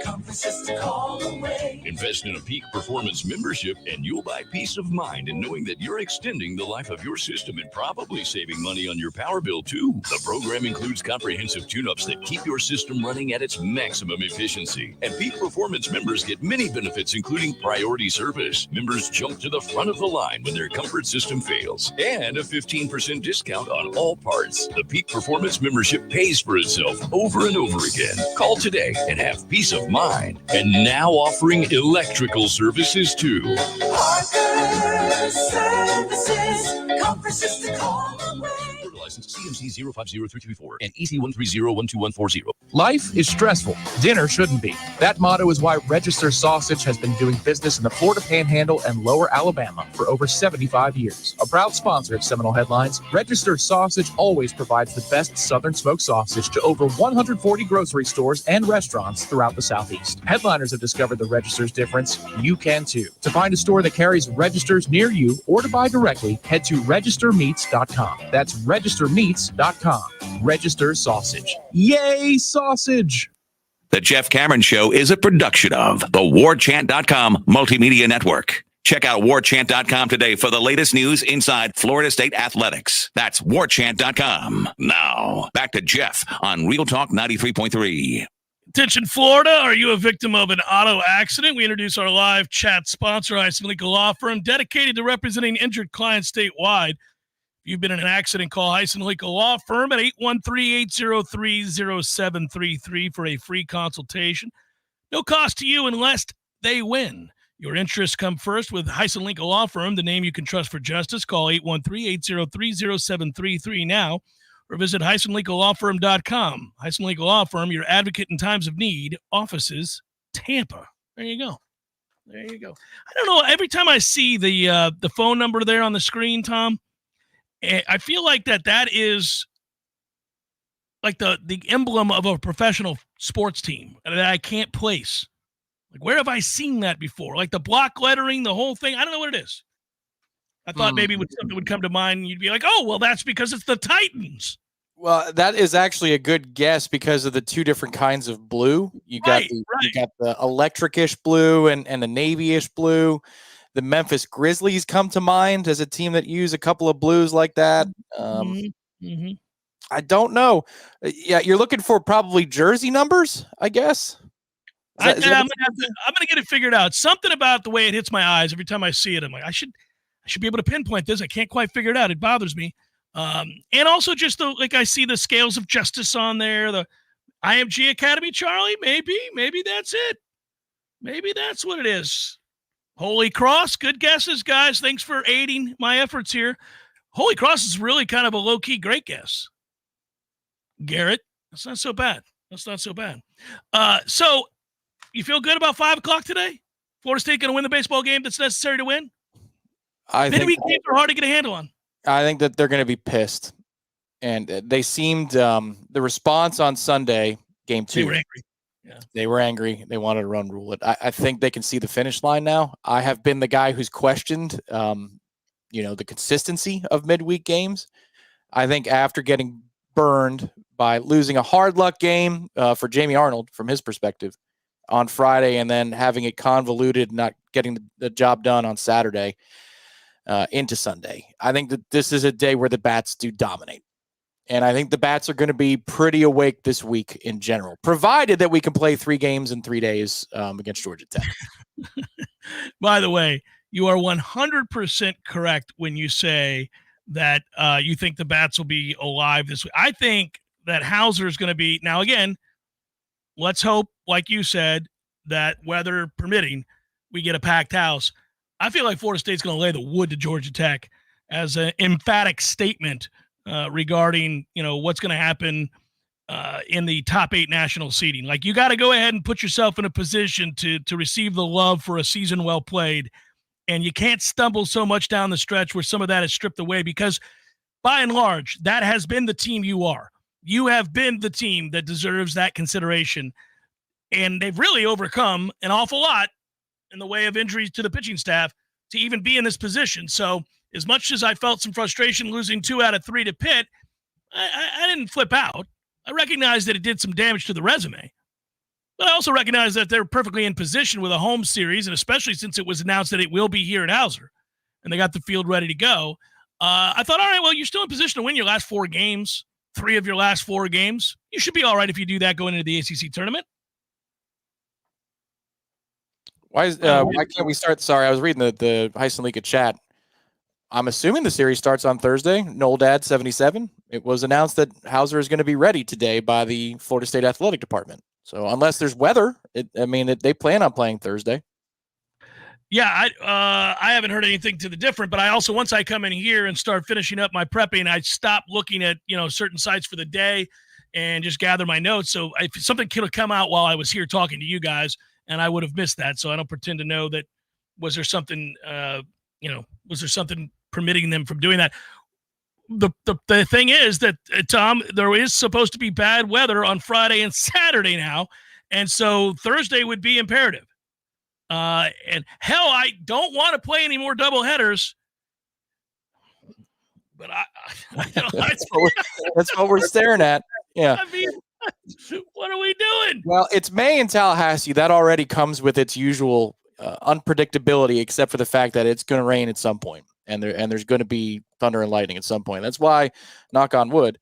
Comforts to call away. Invest in a peak performance membership and you'll buy peace of mind in knowing that you're extending the life of your system and probably saving money on your power bill too. The program includes comprehensive tune-ups that keep your system running at its maximum efficiency. And peak performance members get many benefits, including priority service. Members jump to the front of the line when their comfort system fails. And a 15% discount on all parts. The peak performance membership pays for itself over and over again. Call today and have peace of mind. And now offering electrical services too. Parker Services. Comforts to call away. License CMC 050334 and EC 130-12140. Life is stressful. Dinner shouldn't be. That motto is why Register Sausage has been doing business in the Florida Panhandle and Lower Alabama for over 75 years. A proud sponsor of Seminole Headlines, Register Sausage always provides the best Southern smoked sausage to over 140 grocery stores and restaurants throughout the Southeast. Headliners have discovered the Register's difference. You can too. To find a store that carries Registers near you or to buy directly, head to registermeats.com. That's registermeats.com. Register Sausage. Yay, sausage! The Jeff Cameron Show is a production of the Warchant.com Multimedia Network. Check out Warchant.com today for the latest news inside Florida State athletics. That's Warchant.com. Now, back to Jeff on Real Talk 93.3. Attention, Florida. Are you a victim of an auto accident? We introduce our live chat sponsor, Hyson Legal Law Firm, dedicated to representing injured clients statewide. If you've been in an accident, call Hyson Legal Law Firm at 813-803-0733 for a free consultation. No cost to you unless they win. Your interests come first with Hyson Legal Law Firm, the name you can trust for justice. Call 813-803-0733 now or visit HysonLegalLawFirm.com. Hyson Legal Law Firm, your advocate in times of need. Offices, Tampa. There you go. There you go. I don't know. Every time I see the phone number there on the screen, Tom, I feel like that is like the emblem of a professional sports team that I can't place. Like, where have I seen that before? Like the block lettering, the whole thing. I don't know what it is. I thought maybe something would come to mind and you'd be like, oh, well, that's because it's the Titans. Well, that is actually a good guess because of the two different kinds of blue. You got you got the electric-ish blue and the navy-ish blue. The Memphis Grizzlies come to mind as a team that use a couple of blues like that. I don't know. Yeah, you're looking for probably jersey numbers, I guess. I'm gonna get it figured out. Something about the way it hits my eyes every time I see it. I'm like, I should be able to pinpoint this. I can't quite figure it out. It bothers me. And also just I see the scales of justice on there. The IMG Academy, Charlie. Maybe that's it. Maybe that's what it is. Holy Cross, good guesses, guys. Thanks for aiding my efforts here. Holy Cross is really kind of a low-key great guess. Garrett, that's not so bad. So you feel good about 5 o'clock today? Florida State going to win the baseball game that's necessary to win? Midweek games are hard to get a handle on. I think that they're going to be pissed. And they seemed, the response on Sunday, game 2. They were angry. Yeah. They were angry. They wanted to run rule it. I think they can see the finish line now. I have been the guy who's questioned, the consistency of midweek games. I think after getting burned by losing a hard luck game for Jamie Arnold from his perspective on Friday, and then having it convoluted, not getting the job done on Saturday into Sunday, I think that this is a day where the Bats do dominate. And I think the Bats are going to be pretty awake this week in general, provided that we can play 3 games in 3 days against Georgia Tech. By the way, you are 100% correct when you say that you think the Bats will be alive this week. I think that Hauser is going to be – now, again, let's hope, like you said, that weather permitting, we get a packed house. I feel like Florida State's going to lay the wood to Georgia Tech as an emphatic statement regarding, what's going to happen in the top 8 national seeding. Like, you got to go ahead and put yourself in a position to receive the love for a season well played. And you can't stumble so much down the stretch where some of that is stripped away, because by and large, that has been the team you are. You have been the team that deserves that consideration. And they've really overcome an awful lot in the way of injuries to the pitching staff to even be in this position. So as much as I felt some frustration losing 2 out of 3 to Pitt, I didn't flip out. I recognized that it did some damage to the resume. But I also recognize that they're perfectly in position with a home series, and especially since it was announced that it will be here at Hauser, and they got the field ready to go. I thought, all right, well, you're still in position to win your last 4 games, 3 of your last 4 games. You should be all right if you do that going into the ACC tournament. Why can't we start? Sorry, I was reading the Heisen League chat. I'm assuming the series starts on Thursday. Noldad 77. It was announced that Hauser is going to be ready today by the Florida State Athletic Department. So unless there's weather, they plan on playing Thursday. Yeah, I haven't heard anything to the different, but I also, once I come in here and start finishing up my prepping, I stop looking at, certain sites for the day and just gather my notes. So if something could have come out while I was here talking to you guys, and I would have missed that. So I don't pretend to know that. Was there something, permitting them from doing that? The thing is that, Tom, there is supposed to be bad weather on Friday and Saturday now. And so Thursday would be imperative. And hell, I don't want to play any more double headers. But that's what we're staring at. Yeah. I mean, what are we doing? Well, it's May in Tallahassee. That already comes with its usual unpredictability, except for the fact that it's going to rain at some point, and there's going to be thunder and lightning at some point. That's why, knock on wood,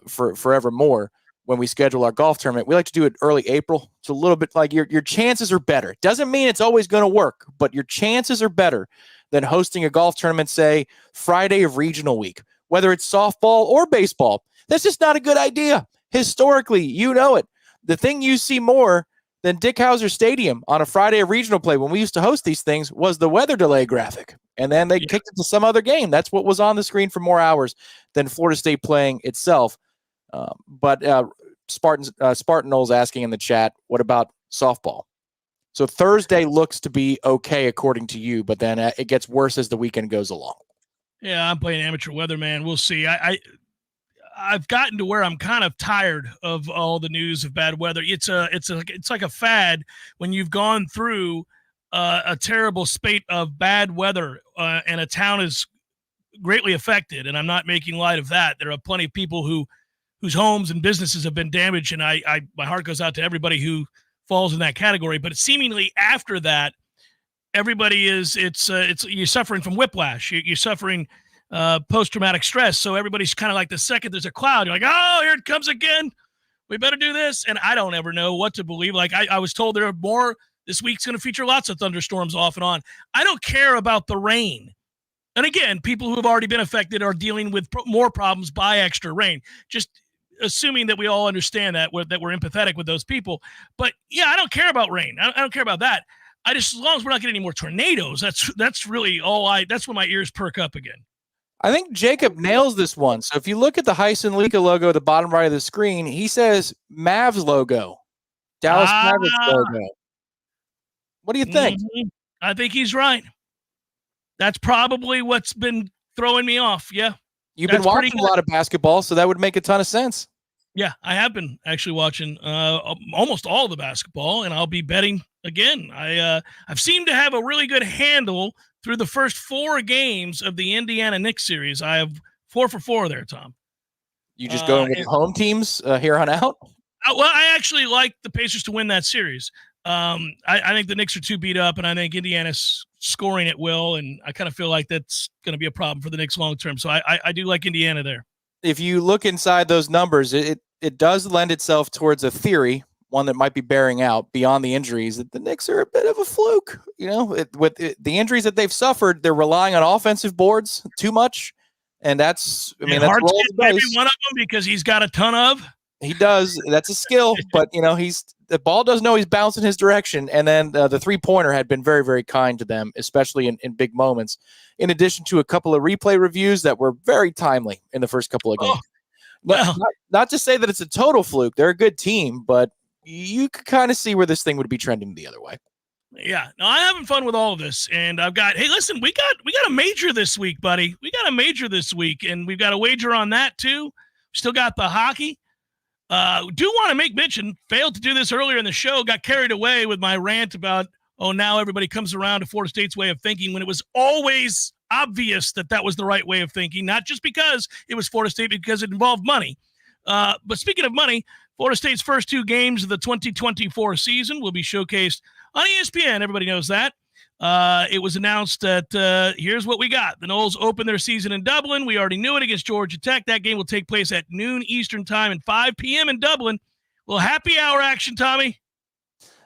for forevermore, when we schedule our golf tournament, we like to do it early April. It's a little bit like your chances are better. It doesn't mean it's always going to work, but your chances are better than hosting a golf tournament, say, Friday of regional week, whether it's softball or baseball. That's just not a good idea. Historically, you know it. The thing you see more than Dick Hauser Stadium on a Friday of regional play when we used to host these things was the weather delay graphic. And then they kicked it to some other game. That's what was on the screen for more hours than Florida State playing itself. But Spartan Knowles asking in the chat, what about softball? So Thursday looks to be okay according to you, but then it gets worse as the weekend goes along. Yeah, I'm playing amateur weatherman. We'll see. I've gotten to where I'm kind of tired of all the news of bad weather. It's like a fad when you've gone through a terrible spate of bad weather and a town is greatly affected. And I'm not making light of that. There are plenty of people whose homes and businesses have been damaged, and my heart goes out to everybody who falls in that category. But seemingly after that, everybody you're suffering from whiplash. You're suffering post-traumatic stress. So everybody's kind of like, the second there's a cloud, you're like, oh, here it comes again. We better do this. And I don't ever know what to believe. Like I was told there are more. This week's going to feature lots of thunderstorms off and on. I don't care about the rain. And again, people who have already been affected are dealing with more problems by extra rain. Just assuming that we all understand that we're empathetic with those people. But yeah, I don't care about rain. I don't care about that. as long as we're not getting any more tornadoes, that's really that's when my ears perk up again. I think Jacob nails this one. So if you look at the Heisen Lika logo at the bottom right of the screen, he says Mavs logo, Dallas Mavericks logo. What do you think? Mm-hmm. I think he's right. That's probably what's been throwing me off. Yeah. You've been watching a lot of basketball, so that would make a ton of sense. Yeah, I have been actually watching almost all the basketball, and I'll be betting again. I've seemed to have a really good handle through the first 4 games of the Indiana Knicks series. I have 4 for 4 there, Tom. You just going with home teams here on out? Well, I actually like the Pacers to win that series. I think the Knicks are too beat up, and I think Indiana's scoring at will, and I kind of feel like that's going to be a problem for the Knicks long term. So I do like Indiana there. If you look inside those numbers, it does lend itself towards a theory, one that might be bearing out beyond the injuries, that the Knicks are a bit of a fluke. With the injuries that they've suffered, they're relying on offensive boards too much, and that's that's hard to get every one of them because he's got a ton of. He does. That's a skill, but the ball doesn't always bounce in his direction. And then the 3-pointer had been very, very kind to them, especially in big moments. In addition to a couple of replay reviews that were very timely in the first couple of games. Not to say that it's a total fluke. They're a good team, but you could kind of see where this thing would be trending the other way. Yeah, no, I'm having fun with all of this, and hey, listen, we got a major this week, buddy. We got a major this week, and we've got a wager on that too. Still got the hockey. Do want to make mention, failed to do this earlier in the show, got carried away with my rant about, now everybody comes around to Florida State's way of thinking when it was always obvious that was the right way of thinking, not just because it was Florida State, because it involved money. But speaking of money, Florida State's first 2 games of the 2024 season will be showcased on ESPN. Everybody knows that. It was announced that here's what we got. The Noles open their season in Dublin. We already knew it against Georgia Tech. That game will take place at noon Eastern time and 5 p.m. in Dublin. Well, happy hour action, Tommy.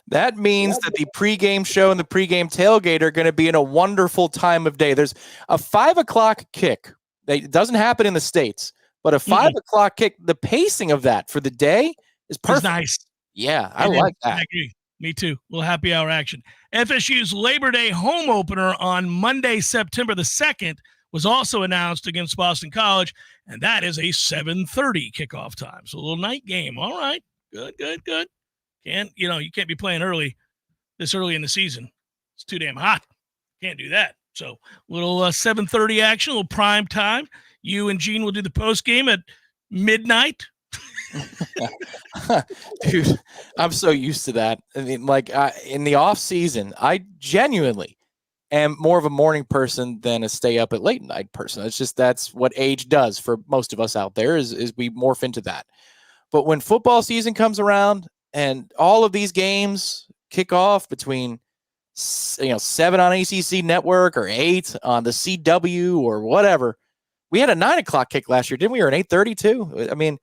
That means that the pregame show and the pregame tailgate are going to be in a wonderful time of day. There's a 5 o'clock kick. It doesn't happen in the States, but a 5 o'clock kick, the pacing of that for the day is perfect. It's nice. Yeah, I like that. I agree. Me too. Little happy hour action. FSU's Labor Day home opener on Monday, September the 2nd, was also announced against Boston College, and that is a 7:30 kickoff time. So a little night game. All right. Good. You can't be playing this early in the season. It's too damn hot. Can't do that. So little 7:30 action, a little prime time. You and Gene will do the post game at midnight. Dude, I'm so used to that. I mean, in the off season, I genuinely am more of a morning person than a stay up at late night person. It's just, that's what age does for most of us out there is we morph into that. But when football season comes around and all of these games kick off between 7 on ACC network or 8 on the CW or whatever, we had a 9 o'clock kick last year, didn't we? Or an 8:30 too. I mean,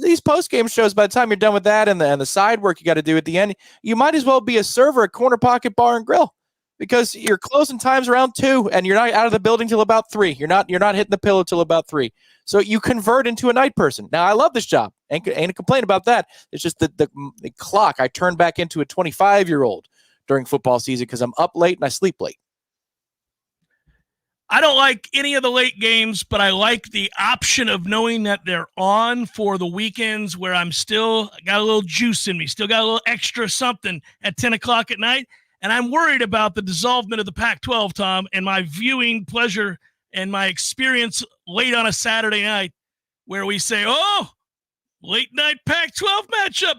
these post-game shows, by the time you're done with that and the side work you got to do at the end, you might as well be a server at Corner Pocket Bar and Grill, because your closing time's around 2 and you're not out of the building till about 3. You're not hitting the pillow till about 3. So you convert into a night person. Now, I love this job. Ain't a complaint about that. It's just the clock. I turn back into a 25-year-old during football season because I'm up late and I sleep late. I don't like any of the late games, but I like the option of knowing that they're on for the weekends where I'm still got a little juice in me, still got a little extra something at 10 o'clock at night. And I'm worried about the dissolvement of the Pac-12, Tom, and my viewing pleasure and my experience late on a Saturday night where we say, late night Pac-12 matchup.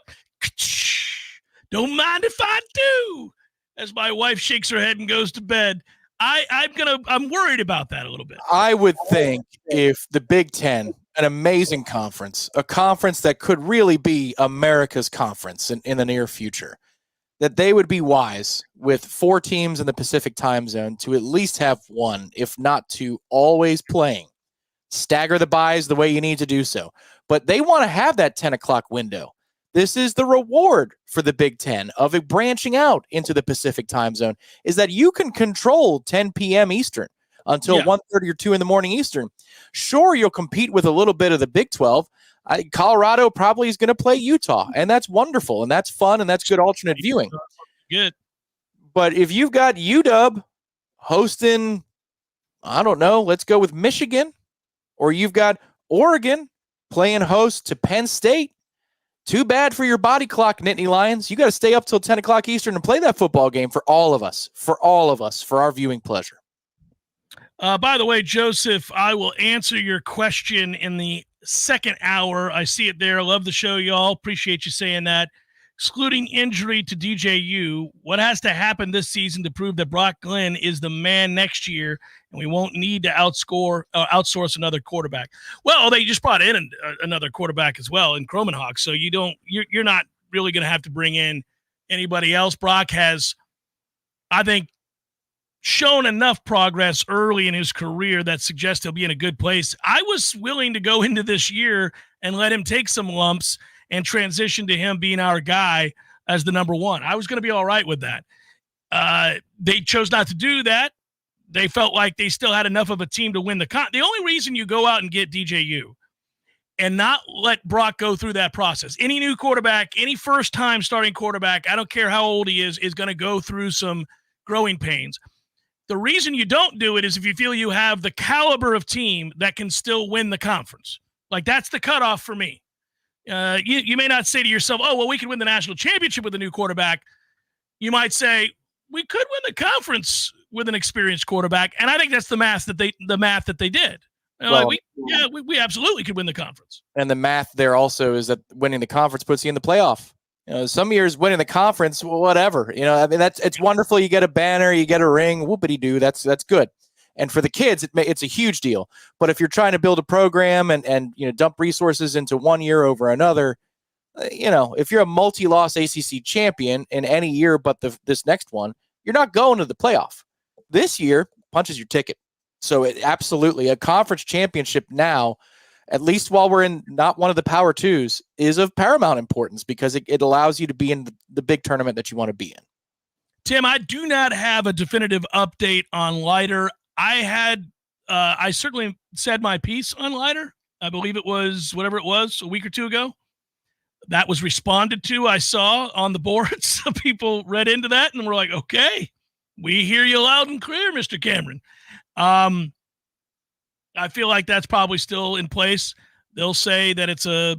Don't mind if I do. As my wife shakes her head and goes to bed. I'm worried about that a little bit. I would think if the Big Ten, an amazing conference, a conference that could really be America's conference in the near future, that they would be wise with 4 teams in the Pacific time zone to at least have 1, if not 2, always playing. Stagger the buys the way you need to do so. But they want to have that 10 o'clock window. This is the reward for the Big Ten of it branching out into the Pacific time zone, is that you can control 10 p.m. Eastern until 1:30 or 2 in the morning Eastern. Sure, you'll compete with a little bit of the Big 12. Colorado probably is going to play Utah, and that's wonderful, and that's fun, and that's good alternate viewing. Good. But if you've got UW hosting, I don't know, let's go with Michigan, or you've got Oregon playing host to Penn State, too bad for your body clock, Nittany Lions. You got to stay up till 10 o'clock Eastern and play that football game for all of us, for our viewing pleasure. By the way, Joseph, I will answer your question in the second hour. I see it there. I love the show, y'all. Appreciate you saying that. Excluding injury to DJU, what has to happen this season to prove that Brock Glenn is the man next year and we won't need to outsource another quarterback? Well, they just brought in another quarterback as well in Kromenhoek, so you're not really going to have to bring in anybody else. Brock has, I think, shown enough progress early in his career that suggests he'll be in a good place. I was willing to go into this year and let him take some lumps and transition to him being our guy as the number one. I was going to be all right with that. They chose not to do that. They felt like they still had enough of a team to win the only reason you go out and get DJU and not let Brock go through that process. Any new quarterback, any first-time starting quarterback, I don't care how old he is going to go through some growing pains. The reason you don't do it is if you feel you have the caliber of team that can still win the conference. Like, that's the cutoff for me. You may not say to yourself, oh, well, we could win the national championship with a new quarterback. You might say, we could win the conference with an experienced quarterback. And I think that's the math that they did. Well, we absolutely could win the conference. And the math there also is that winning the conference puts you in the playoff. Some years winning the conference, whatever. I mean, it's wonderful. You get a banner, you get a ring, whoopity-doo. That's good. And for the kids, it's a huge deal. But if you're trying to build a program and dump resources into one year over another, if you're a multi-loss ACC champion in any year but this next one, you're not going to the playoff. This year punches your ticket. So absolutely, a conference championship now, at least while we're in not one of the power twos, is of paramount importance because it allows you to be in the big tournament that you want to be in. Tim, I do not have a definitive update on Leiter. I certainly said my piece on Leiter. I believe it was whatever it was a week or two ago. That was responded to, I saw on the boards. Some people read into that and were like, okay, we hear you loud and clear, Mr. Cameron. I feel like that's probably still in place. They'll say that it's a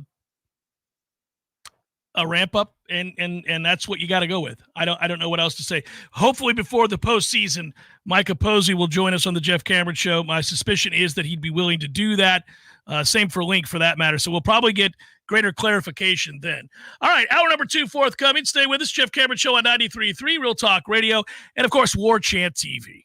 ramp up and that's what you got to go with. I don't know what else to say. Hopefully before the postseason, Micah Posey will join us on the Jeff Cameron Show. My suspicion is that he'd be willing to do that. Same for Link for that matter. So we'll probably get greater clarification then. All right. Hour number 2 forthcoming. Stay with us. Jeff Cameron Show on 93.3 Real Talk Radio. And of course, Warchant TV.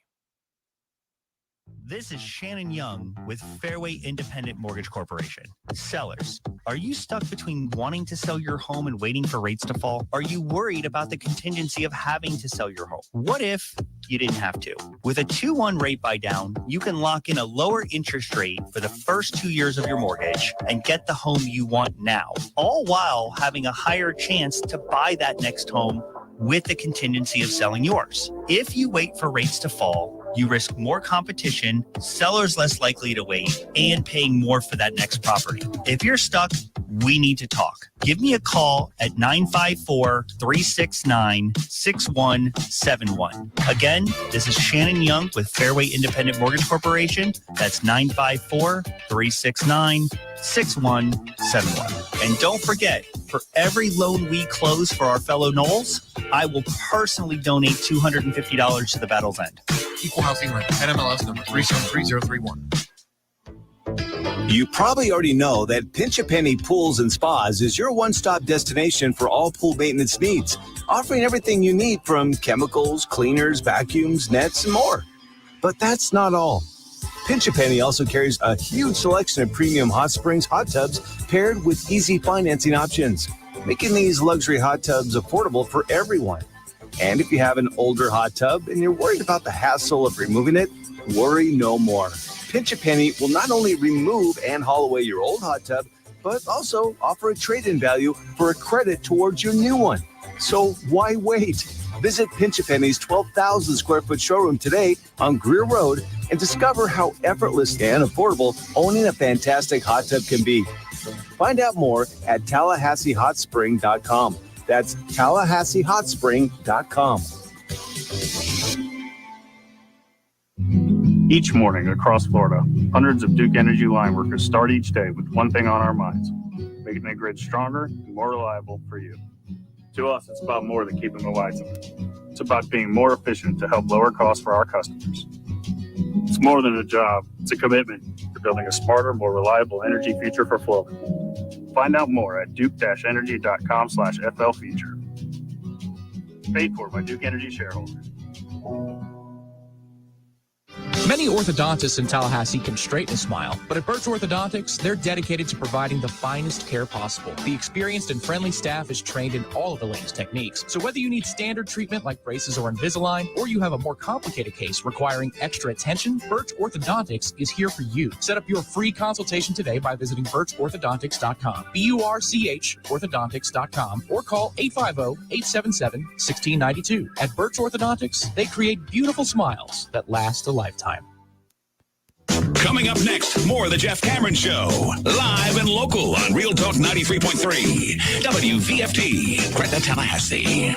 This is Shannon Young with Fairway Independent Mortgage Corporation. Sellers, are you stuck between wanting to sell your home and waiting for rates to fall? Are you worried about the contingency of having to sell your home? What if you didn't have to? With a 2-1 rate buy down, you can lock in a lower interest rate for the first 2 years of your mortgage and get the home you want now, all while having a higher chance to buy that next home with the contingency of selling yours. If you wait for rates to fall, you risk more competition, sellers less likely to wait, and paying more for that next property. If you're stuck, we need to talk. Give me a call at 954-369-6171. Again, this is Shannon Young with Fairway Independent Mortgage Corporation. That's 954-369-6171. And don't forget, for every loan we close for our fellow Noles, I will personally donate $250 to the Battle's End. Equal housing rent. NMLS number 373031. You probably already know that Pinch a Penny Pools and Spas is your one-stop destination for all pool maintenance needs, offering everything you need from chemicals, cleaners, vacuums, nets, and more. But that's not all. Pinch a Penny also carries a huge selection of premium hot springs hot tubs paired with easy financing options, making these luxury hot tubs affordable for everyone. And if you have an older hot tub and you're worried about the hassle of removing it, worry no more. Pinch a Penny will not only remove and haul away your old hot tub, but also offer a trade-in value for a credit towards your new one. So why wait? Visit Pinch a Penny's 12,000 square foot showroom today on Greer Road and discover how effortless and affordable owning a fantastic hot tub can be. Find out more at TallahasseeHotSpring.com. That's TallahasseeHotSpring.com. Each morning across Florida, hundreds of Duke Energy line workers start each day with one thing on our minds: making the grid stronger and more reliable for you. To us, it's about more than keeping the lights on. It's about being more efficient to help lower costs for our customers. It's more than a job. It's a commitment to building a smarter, more reliable energy future for Florida. Find out more at duke-energy.com/FLFuture. Paid for by Duke Energy shareholders. Many orthodontists in Tallahassee can straighten a smile, but at Birch Orthodontics, they're dedicated to providing the finest care possible. The experienced and friendly staff is trained in all of the latest techniques. So whether you need standard treatment like braces or Invisalign, or you have a more complicated case requiring extra attention, Birch Orthodontics is here for you. Set up your free consultation today by visiting birchorthodontics.com, BURCH orthodontics.com, or call 850-877-1692. At Birch Orthodontics, they create beautiful smiles that last a lifetime. Coming up next, more of the Jeff Cameron Show. Live and local on Real Talk 93.3. WVFT, Greta, Tallahassee.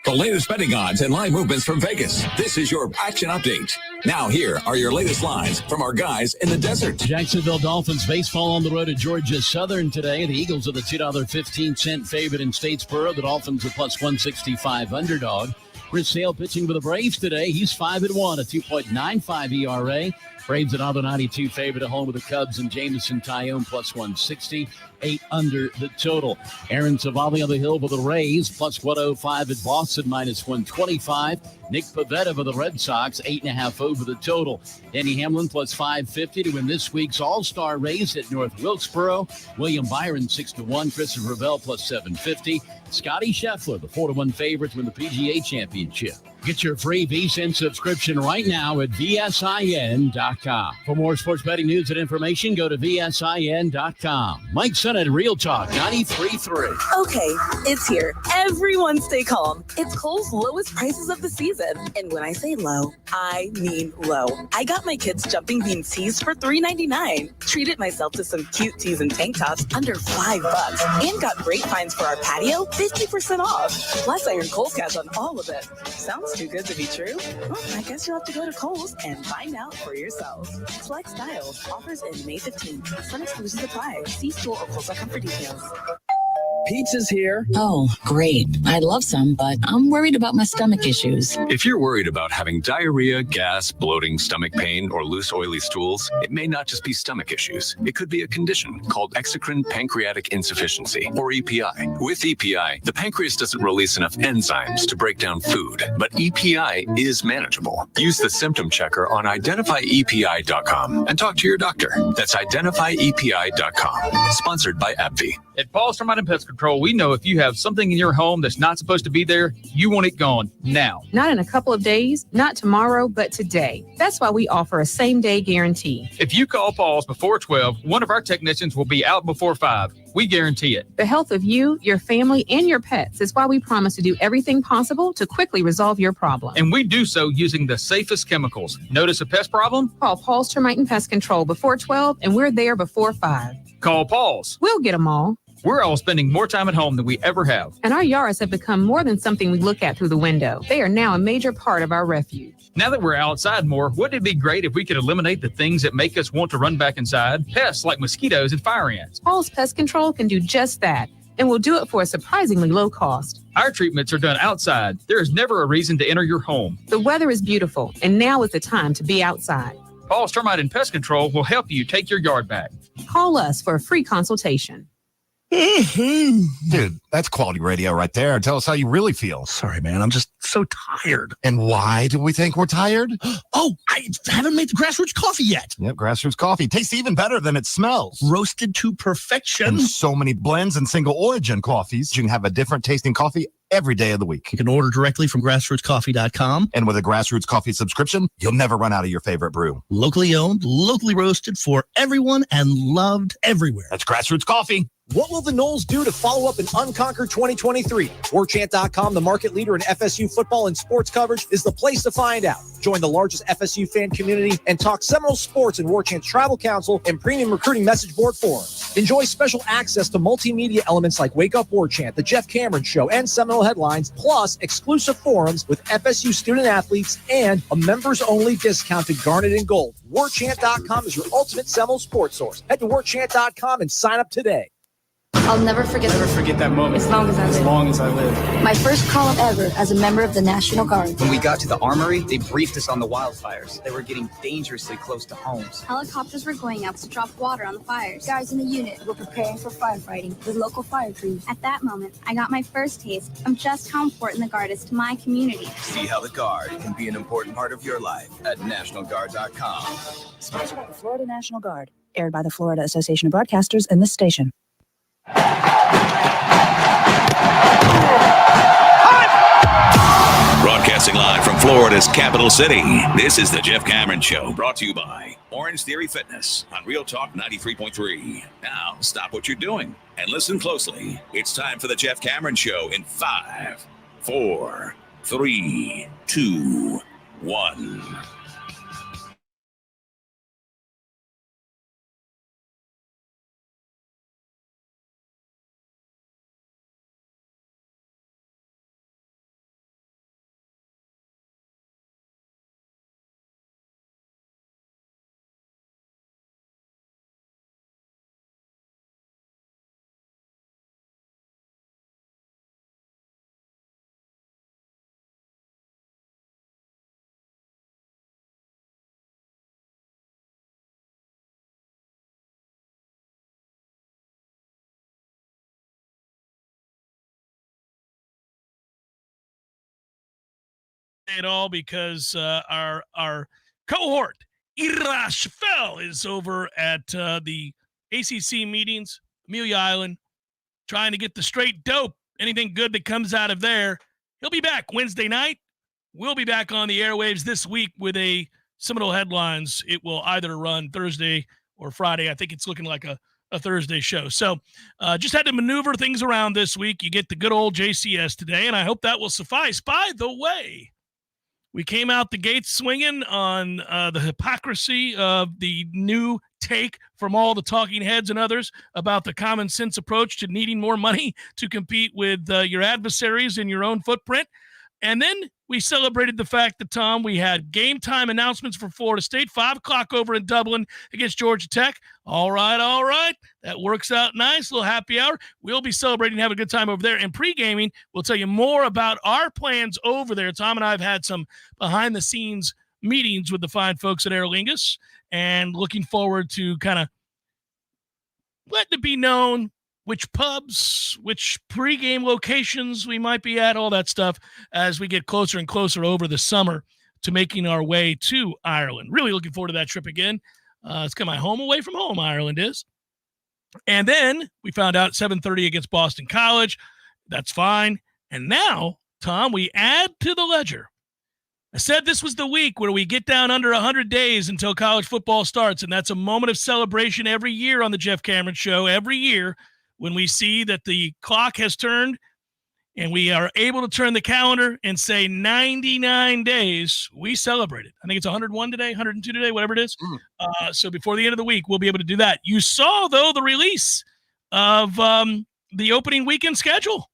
The latest betting odds and line movements from Vegas. This is your action update. Now here are your latest lines from our guys in the desert. Jacksonville Dolphins baseball on the road at Georgia Southern today. The Eagles are the $2.15 favorite in Statesboro. The Dolphins are plus 165 underdog. Chris Sale pitching for the Braves today. He's 5-1, a 2.95 ERA. Braves another 92 favorite at home with the Cubs and Jamison Tyone plus 160. 8 under the total. Aaron Savali on the hill for the Rays, plus 105 at Boston, minus 125. Nick Pivetta for the Red Sox, 8.5 over the total. Danny Hamlin plus 550 to win this week's All-Star race at North Wilkesboro. William Byron 6-1. Christopher Bell plus 750. Scotty Scheffler, the 4-1 favorite to win the PGA Championship. Get your free VSiN subscription right now at VSIN.com. For more sports betting news and information, go to VSIN.com. Mike Son at Real Talk 93.3. Okay, it's here. Everyone stay calm. It's Kohl's lowest prices of the season. And when I say low, I mean low. I got my kids jumping bean tees for $3.99. Treated myself to some cute tees and tank tops under $5. And got great finds for our patio, 50% off. Plus, I earned Kohl's cash on all of it. Sounds too good to be true? Well, I guess you'll have to go to Kohl's and find out for yourself. Select styles. Offers in May 15th. Some exclusions apply. See store or Kohl's.com for details. Pizza's here. Oh, great. I'd love some, but I'm worried about my stomach issues. If you're worried about having diarrhea, gas, bloating, stomach pain, or loose, oily stools, it may not just be stomach issues. It could be a condition called exocrine pancreatic insufficiency, or EPI. With EPI, the pancreas doesn't release enough enzymes to break down food, but EPI is manageable. Use the symptom checker on identifyepi.com and talk to your doctor. That's identifyepi.com. Sponsored by AbbVie. At Paul's Termite and Pest Control, we know if you have something in your home that's not supposed to be there, you want it gone now. Not in a couple of days, not tomorrow, but today. That's why we offer a same-day guarantee. If you call Paul's before 12, one of our technicians will be out before 5. We guarantee it. The health of you, your family, and your pets is why we promise to do everything possible to quickly resolve your problem. And we do so using the safest chemicals. Notice a pest problem? Call Paul's Termite and Pest Control before 12, and we're there before 5. Call Paul's. We'll get them all. We're all spending more time at home than we ever have. And our yards have become more than something we look at through the window. They are now a major part of our refuge. Now that we're outside more, wouldn't it be great if we could eliminate the things that make us want to run back inside? Pests like mosquitoes and fire ants. Paul's Pest Control can do just that, and will do it for a surprisingly low cost. Our treatments are done outside. There is never a reason to enter your home. The weather is beautiful, and now is the time to be outside. Paul's Termite and Pest Control will help you take your yard back. Call us for a free consultation. Dude, that's quality radio right there. Tell us how you really feel. Sorry, man. I'm just so tired. And why do we think we're tired? Oh, I haven't made the Grassroots coffee yet. Yep, Grassroots coffee. Tastes even better than it smells. Roasted to perfection. And so many blends and single origin coffees. You can have a different tasting coffee every day of the week. You can order directly from grassrootscoffee.com. And with a Grassroots coffee subscription, you'll never run out of your favorite brew. Locally owned, locally roasted for everyone and loved everywhere. That's Grassroots coffee. What will the Noles do to follow up an unconquered 2023? Warchant.com, the market leader in FSU football and sports coverage, is the place to find out. Join the largest FSU fan community and talk Seminole sports in Warchant's Tribal Council and premium recruiting message board forums. Enjoy special access to multimedia elements like Wake Up Warchant, The Jeff Cameron Show, and Seminole Headlines, plus exclusive forums with FSU student athletes and a members-only discount to Garnet and Gold. Warchant.com is your ultimate Seminole sports source. Head to Warchant.com and sign up today. I'll never forget that moment. As long as I live. As long as I live. My first call ever as a member of the National Guard. When we got to the armory, they briefed us on the wildfires. They were getting dangerously close to homes. Helicopters were going out to drop water on the fires. Guys in the unit were preparing for firefighting with local fire crews. At that moment, I got my first taste of just how important the Guard is to my community. See how the Guard can be an important part of your life at NationalGuard.com. Sponsored by the Florida National Guard. Aired by the Florida Association of Broadcasters and this station. Broadcasting live from Florida's capital city, this is the Jeff Cameron Show, brought to you by Orange Theory Fitness on Real Talk 93.3. Now, stop what you're doing and listen closely. It's time for the Jeff Cameron Show in 5, 4, 3, 2, 1. It all because our cohort Irashfel is over at the ACC meetings, Amelia Island, trying to get the straight dope. Anything good that comes out of there, he'll be back Wednesday night. We'll be back on the airwaves this week with a Seminole Headlines. It will either run Thursday or Friday. I think it's looking like a Thursday show. So just had to maneuver things around this week. You get the good old JCS today, and I hope that will suffice. By the way, we came out the gates swinging on the hypocrisy of the new take from all the talking heads and others about the common sense approach to needing more money to compete with your adversaries in your own footprint. And then we celebrated the fact that, Tom, we had game time announcements for Florida State, 5 o'clock over in Dublin against Georgia Tech. All right. That works out nice. Little happy hour. We'll be celebrating and having a good time over there. And pre-gaming, we'll tell you more about our plans over there. Tom and I have had some behind-the-scenes meetings with the fine folks at Aer Lingus and looking forward to kind of letting it be known which pubs, which pregame locations we might be at, all that stuff as we get closer and closer over the summer to making our way to Ireland. Really looking forward to that trip again. It's kind of my home away from home, Ireland is. And then we found out 7:30 against Boston College. That's fine. And now, Tom, we add to the ledger. I said this was the week where we get down under 100 days until college football starts, and that's a moment of celebration every year on the Jeff Cameron Show, every year. When we see that the clock has turned and we are able to turn the calendar and say 99 days, we celebrate it. I think it's 101 today, 102 today, whatever it is. So before the end of the week, we'll be able to do that. You saw, though, the release of the opening weekend schedule.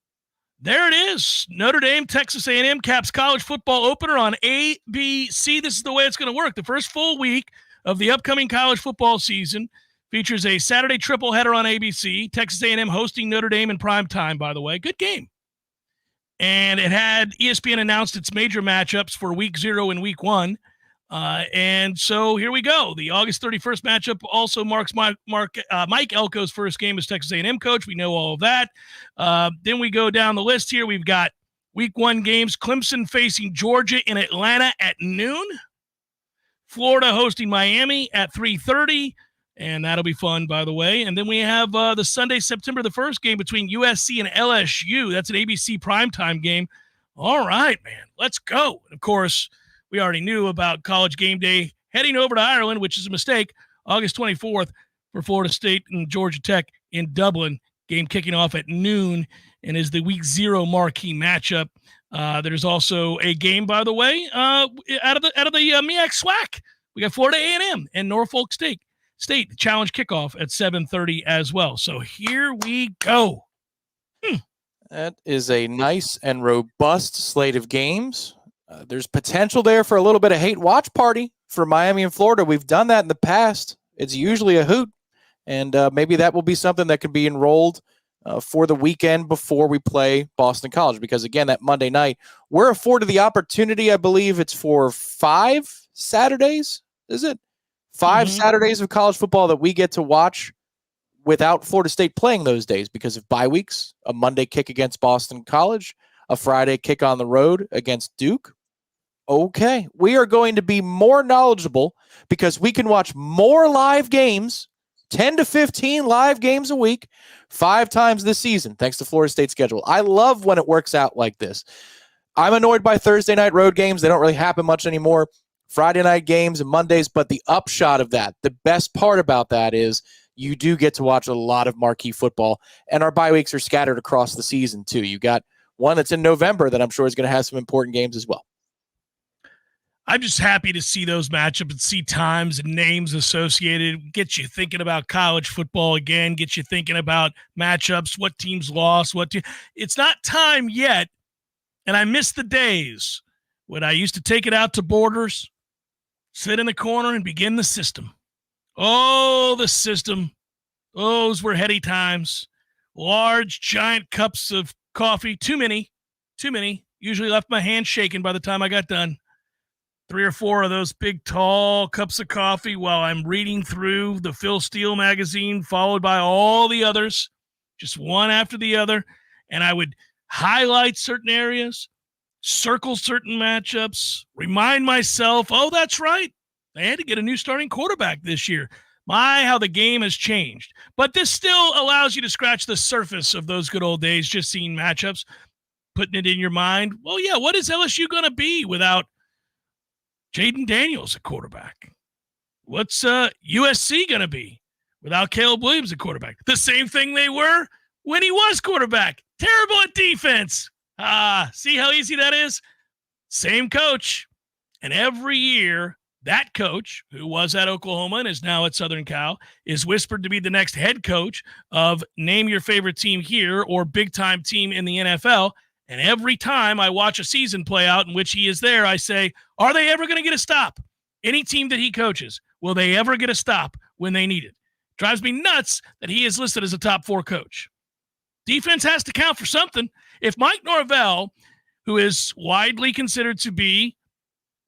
There it is. Notre Dame, Texas A&M caps college football opener on ABC. This is the way it's going to work. The first full week of the upcoming college football season features a Saturday triple header on ABC. Texas A&M hosting Notre Dame in prime time, by the way. Good game. And it had ESPN announced its major matchups for week 0 and week 1. And so here we go. The August 31st matchup also marks Mike Elko's first game as Texas A&M coach. We know all of that. Then we go down the list here. We've got week 1 games. Clemson facing Georgia in Atlanta at noon. Florida hosting Miami at 3:30. And that'll be fun, by the way. And then we have the Sunday, September the 1st game between USC and LSU. That's an ABC primetime game. All right, man, let's go. And of course, we already knew about College Game Day heading over to Ireland, which is a mistake, August 24th for Florida State and Georgia Tech in Dublin, game kicking off at noon and is the Week 0 marquee matchup. There's also a game, by the way, out of the MEAC SWAC. We got Florida A&M and Norfolk State challenge kickoff at 7:30 as well. So here we go. That is a nice and robust slate of games. There's potential there for a little bit of hate watch party for Miami and Florida. We've done that in the past. It's usually a hoot, and maybe that will be something that can be enrolled for the weekend before we play Boston College, because, again, that Monday night, we're afforded the opportunity. I believe it's for 5 Saturdays, is it? 5 Saturdays of college football that we get to watch without Florida State playing those days because of bye weeks, a Monday kick against Boston College, a Friday kick on the road against Duke. Okay, we are going to be more knowledgeable because we can watch more live games, 10 to 15 live games a week, 5 times this season, thanks to Florida State's schedule. I love when it works out like this. I'm annoyed by Thursday night road games. They don't really happen much anymore. Friday night games and Mondays, but the upshot of that, the best part about that is you do get to watch a lot of marquee football, and our bye weeks are scattered across the season too. You got one that's in November that I'm sure is going to have some important games as well. I'm just happy to see those matchups and see times and names associated, get you thinking about college football again, get you thinking about matchups, what teams lost, it's not time yet, and I miss the days when I used to take it out to Borders, sit in the corner and begin the system. Oh, the system. Those were heady times. Large, giant cups of coffee. Too many. Usually left my hand shaking by the time I got done. 3 or 4 of those big, tall cups of coffee while I'm reading through the Phil Steele magazine, followed by all the others, just one after the other. And I would highlight certain areas, circle certain matchups, remind myself, oh, that's right, they had to get a new starting quarterback this year. My, how the game has changed. But this still allows you to scratch the surface of those good old days, just seeing matchups, putting it in your mind. Well, yeah, what is LSU going to be without Jaden Daniels at quarterback? What's USC going to be without Caleb Williams at quarterback? The same thing they were when he was quarterback. Terrible at defense. See how easy that is? Same coach. And every year, that coach, who was at Oklahoma and is now at Southern Cal, is whispered to be the next head coach of name your favorite team here or big-time team in the NFL. And every time I watch a season play out in which he is there, I say, are they ever going to get a stop? Any team that he coaches, will they ever get a stop when they need it? Drives me nuts that he is listed as a top 4 coach. Defense has to count for something. If Mike Norvell, who is widely considered to be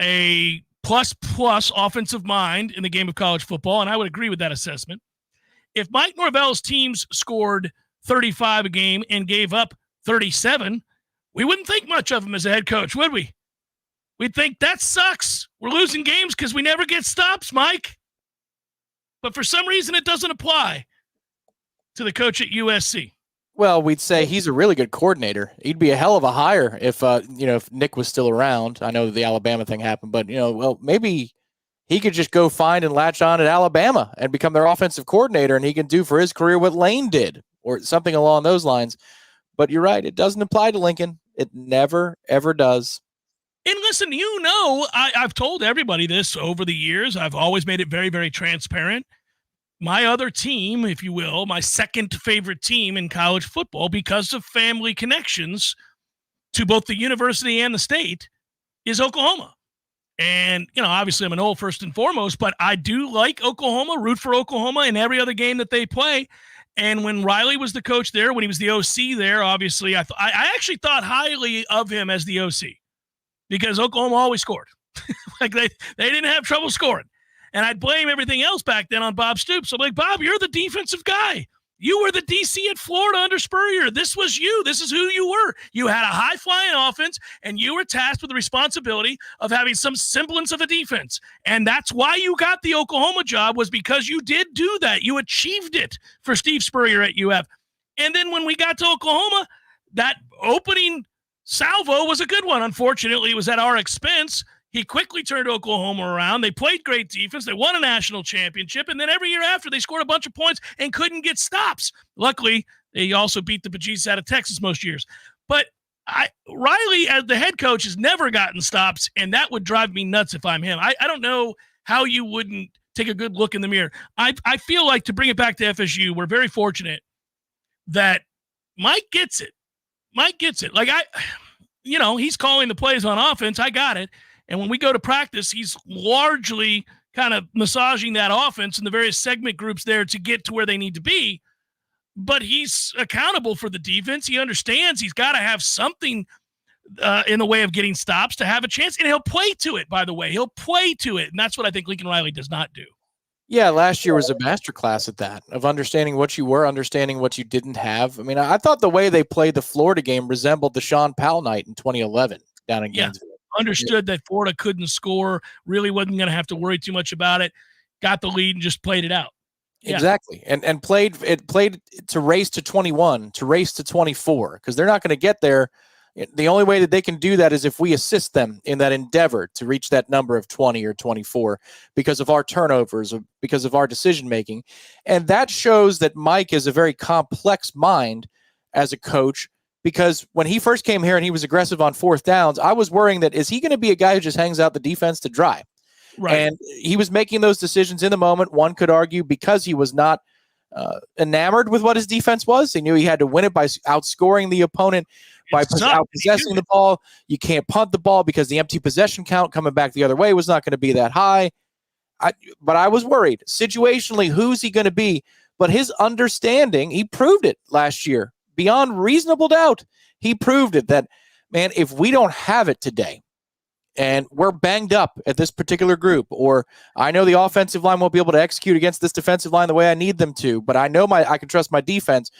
a plus offensive mind in the game of college football, and I would agree with that assessment, if Mike Norvell's teams scored 35 a game and gave up 37, we wouldn't think much of him as a head coach, would we? We'd think that sucks. We're losing games because we never get stops, Mike. But for some reason, it doesn't apply to the coach at USC. Well, we'd say he's a really good coordinator. He'd be a hell of a hire if Nick was still around. I know the Alabama thing happened, but maybe he could just go find and latch on at Alabama and become their offensive coordinator, and he can do for his career what Lane did or something along those lines. But you're right. It doesn't apply to Lincoln. It never, ever does. And listen, I've told everybody this over the years. I've always made it very, very transparent. My other team, if you will, my second favorite team in college football, because of family connections to both the university and the state, is Oklahoma. And, obviously I'm an old first and foremost, but I do like Oklahoma, root for Oklahoma in every other game that they play. And when Riley was the coach there, when he was the OC there, obviously I actually thought highly of him as the OC because Oklahoma always scored. Like they didn't have trouble scoring. And I'd blame everything else back then on Bob Stoops. I'm like, Bob, you're the defensive guy. You were the DC at Florida under Spurrier. This was you. This is who you were. You had a high-flying offense, and you were tasked with the responsibility of having some semblance of a defense. And that's why you got the Oklahoma job, was because you did do that. You achieved it for Steve Spurrier at UF. And then when we got to Oklahoma, that opening salvo was a good one. Unfortunately, it was at our expense. He quickly turned Oklahoma around. They played great defense. They won a national championship. And then every year after, they scored a bunch of points and couldn't get stops. Luckily, They also beat the bejesus out of Texas most years. But Riley, as the head coach, has never gotten stops, and that would drive me nuts if I'm him. I don't know how you wouldn't take a good look in the mirror. I feel like, to bring it back to FSU, we're very fortunate that Mike gets it. Like, he's calling the plays on offense. I got it. And when we go to practice, he's largely kind of massaging that offense and the various segment groups there to get to where they need to be. But he's accountable for the defense. He understands he's got to have something in the way of getting stops to have a chance. And he'll play to it, by the way. He'll play to it. And that's what I think Lincoln Riley does not do. Yeah, last year was a masterclass at that, of understanding what you were, understanding what you didn't have. I mean, I thought the way they played the Florida game resembled the Sean Powell night in 2011 down in Gainesville. Understood that Florida couldn't score, really wasn't going to have to worry too much about it, got the lead and just played it out. Yeah. Exactly. And played to race to 21, to race to 24, because they're not going to get there. The only way that they can do that is if we assist them in that endeavor to reach that number of 20 or 24 because of our turnovers or because of our decision-making. And that shows that Mike is a very complex mind as a coach, because when he first came here and he was aggressive on fourth downs, I was worrying that, is he going to be a guy who just hangs out the defense to dry? Right. And he was making those decisions in the moment. One could argue because he was not enamored with what his defense was. He knew he had to win it by outscoring the opponent, by out-possessing the ball. You can't punt the ball because the empty possession count coming back the other way was not going to be that high. But I was worried. Situationally, who's he going to be? But his understanding, he proved it last year. Beyond reasonable doubt, he proved it that, man, if we don't have it today, and we're banged up at this particular group, or I know the offensive line won't be able to execute against this defensive line the way I need them to, but I know I can trust my defense,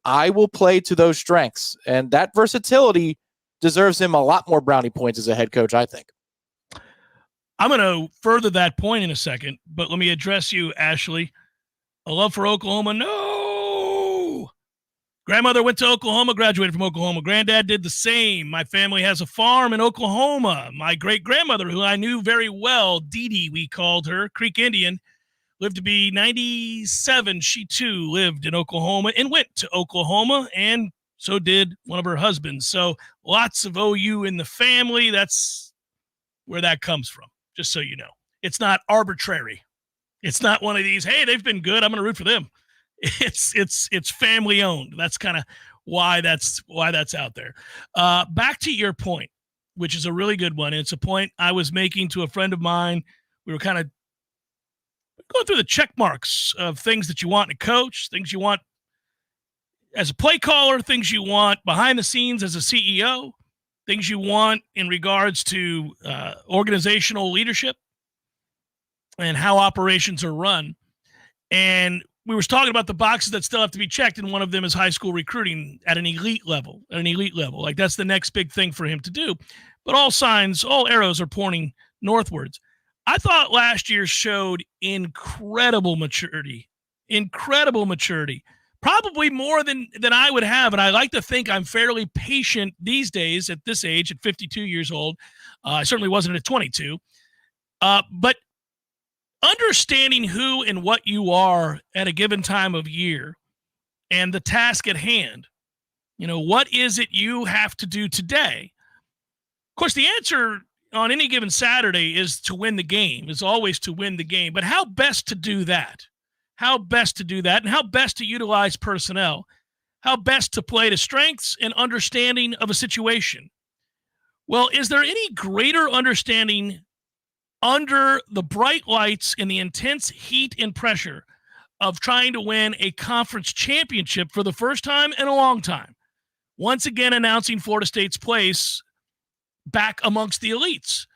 I will play to those strengths. And that versatility deserves him a lot more brownie points as a head coach, I think. I'm going to further that point in a second, but let me address you, Ashley. A love for Oklahoma? No. Grandmother went to Oklahoma, graduated from Oklahoma. Granddad did the same. My family has a farm in Oklahoma. My great-grandmother, who I knew very well, Dee Dee, we called her, Creek Indian, lived to be 97. She, too, lived in Oklahoma and went to Oklahoma, and so did one of her husbands. So lots of OU in the family. That's where that comes from, just so you know. It's not arbitrary. It's not one of these, hey, they've been good, I'm going to root for them. It's family owned. That's kind of why that's out there. Back to your point, which is a really good one. It's a point I was making to a friend of mine. We were kind of going through the check marks of things that you want in a coach, things you want as a play caller, things you want behind the scenes as a CEO, things you want in regards to organizational leadership and how operations are run. And we were talking about the boxes that still have to be checked, and one of them is high school recruiting at an elite level. Like, that's the next big thing for him to do. But all arrows are pointing northwards. I thought last year showed incredible maturity, probably more than I would have. And I like to think I'm fairly patient these days at this age, at 52 years old. I certainly wasn't at 22. But understanding who and what you are at a given time of year and the task at hand, what is it you have to do today? Of course, the answer on any given Saturday is to win the game, is always to win the game. But how best to do that? And how best to utilize personnel? How best to play to strengths and understanding of a situation? Well, is there any greater understanding under the bright lights and the intense heat and pressure of trying to win a conference championship for the first time in a long time? Once again, announcing Florida State's place back amongst the elites.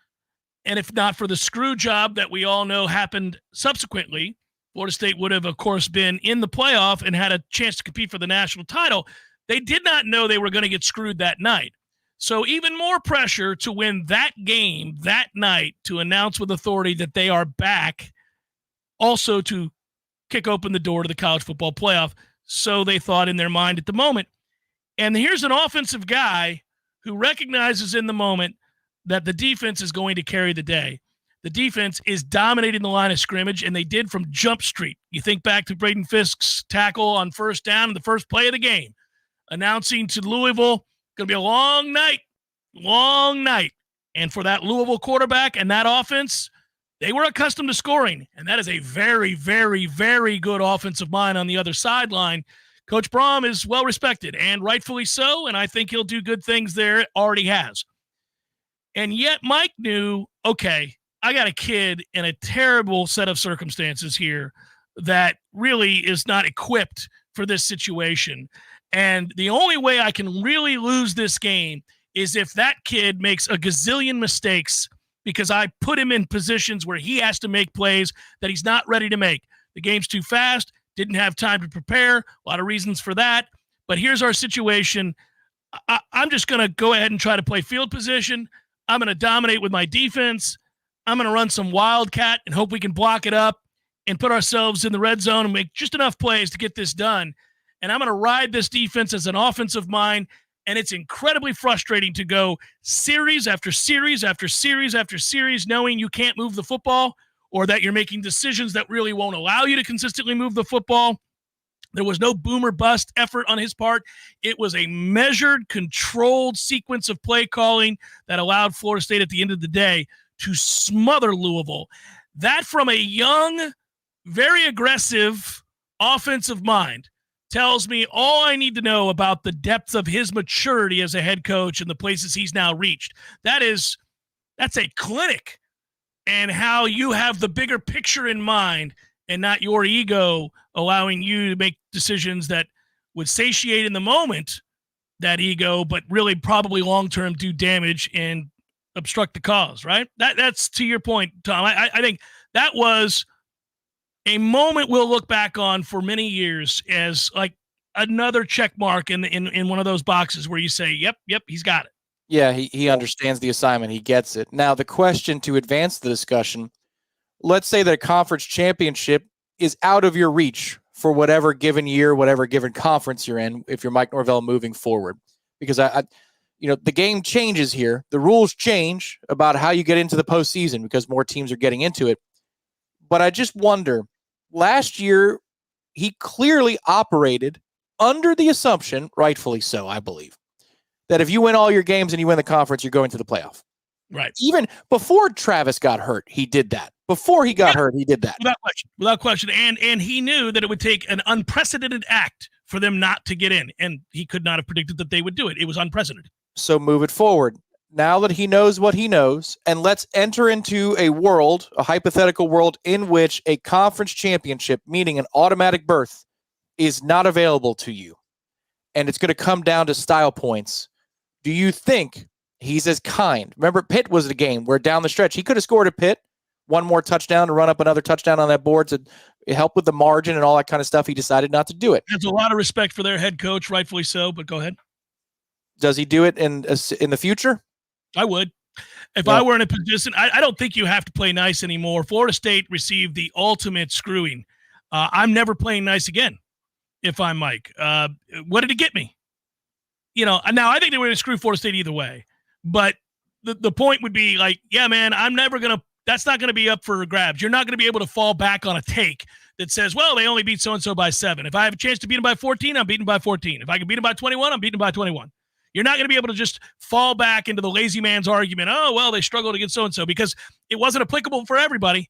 And if not for the screw job that we all know happened subsequently, Florida State would have, of course, been in the playoff and had a chance to compete for the national title. They did not know they were going to get screwed that night. So even more pressure to win that game that night, to announce with authority that they are back, also to kick open the door to the college football playoff. So they thought in their mind at the moment. And here's an offensive guy who recognizes in the moment that the defense is going to carry the day. the defense is dominating the line of scrimmage, and they did from Jump Street. You think back to Braden Fisk's tackle on first down in the first play of the game, announcing to Louisville, going to be a long night. And for that Louisville quarterback and that offense, they were accustomed to scoring, and that is a very, very, very good offensive mind on the other sideline. Coach Braum is well-respected, and rightfully so, and I think he'll do good things there, already has. And yet Mike knew, okay, I got a kid in a terrible set of circumstances here that really is not equipped for this situation. And the only way I can really lose this game is if that kid makes a gazillion mistakes because I put him in positions where he has to make plays that he's not ready to make. The game's too fast, didn't have time to prepare, a lot of reasons for that. But here's our situation. I'm just going to go ahead and try to play field position. I'm going to dominate with my defense. I'm going to run some wildcat and hope we can block it up and put ourselves in the red zone and make just enough plays to get this done. And I'm going to ride this defense as an offensive mind. And it's incredibly frustrating to go series after series after series after series knowing you can't move the football or that you're making decisions that really won't allow you to consistently move the football. There was no boom or bust effort on his part. It was a measured, controlled sequence of play calling that allowed Florida State at the end of the day to smother Louisville. That from a young, very aggressive offensive mind tells me all I need to know about the depth of his maturity as a head coach and the places he's now reached. That's a clinic and how you have the bigger picture in mind and not your ego allowing you to make decisions that would satiate in the moment that ego, but really probably long-term do damage and obstruct the cause, right? That's to your point, Tom. I think that was a moment we'll look back on for many years as like another check mark in one of those boxes where you say, yep, he's got it. Yeah, he understands the assignment. He gets it. Now, the question to advance the discussion, let's say that a conference championship is out of your reach for whatever given year, whatever given conference you're in, if you're Mike Norvell moving forward. Because the game changes here. The rules change about how you get into the postseason because more teams are getting into it. But I just wonder, last year, he clearly operated under the assumption, rightfully so, I believe, that if you win all your games and you win the conference, you're going to the playoff. Right. Even before Travis got hurt, he did that. Before he got hurt, he did that. Without question. And he knew that it would take an unprecedented act for them not to get in. And he could not have predicted that they would do it. It was unprecedented. So move it forward. Now that he knows what he knows, and let's enter into a world, a hypothetical world in which a conference championship, meaning an automatic berth, is not available to you. And it's going to come down to style points. Do you think he's as kind? Remember, Pitt was the game where down the stretch, he could have scored at Pitt, one more touchdown to run up another touchdown on that board to help with the margin and all that kind of stuff. He decided not to do it. Has a lot of respect for their head coach, rightfully so, but go ahead. Does he do it in the future? I would. If I were in a position, I don't think you have to play nice anymore. Florida State received the ultimate screwing. I'm never playing nice again if I'm Mike. What did it get me? Now I think they were going to screw Florida State either way. But the point would be like, yeah, man, that's not going to be up for grabs. You're not going to be able to fall back on a take that says, well, they only beat so-and-so by 7. If I have a chance to beat them by 14, I'm beating them by 14. If I can beat them by 21, I'm beating them by 21. You're not going to be able to just fall back into the lazy man's argument. Oh, well, they struggled against so-and-so because it wasn't applicable for everybody.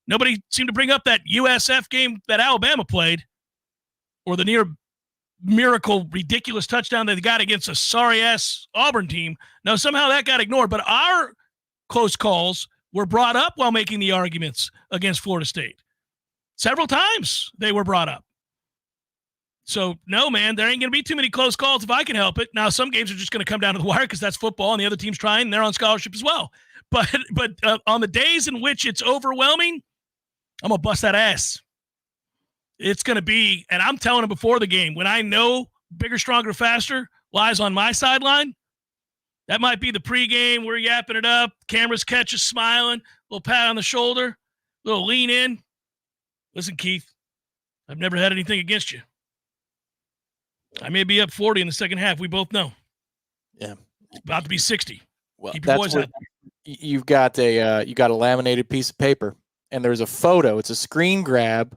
Nobody seemed to bring up that USF game that Alabama played or the near miracle, ridiculous touchdown that they got against a sorry-ass Auburn team. No, somehow that got ignored. But our close calls were brought up while making the arguments against Florida State. Several times they were brought up. So, no, man, there ain't going to be too many close calls if I can help it. Now, some games are just going to come down to the wire because that's football and the other team's trying and they're on scholarship as well. But on the days in which it's overwhelming, I'm going to bust that ass. It's going to be, and I'm telling them before the game, when I know bigger, stronger, faster lies on my sideline, that might be the pregame. We're yapping it up. Cameras catch us smiling, little pat on the shoulder, little lean in. Listen, Keith, I've never had anything against you. I may be up 40 in the second half. We both know. Yeah. It's about to be 60. Well, keep your boys out. you've got a laminated piece of paper, and there's a photo. It's a screen grab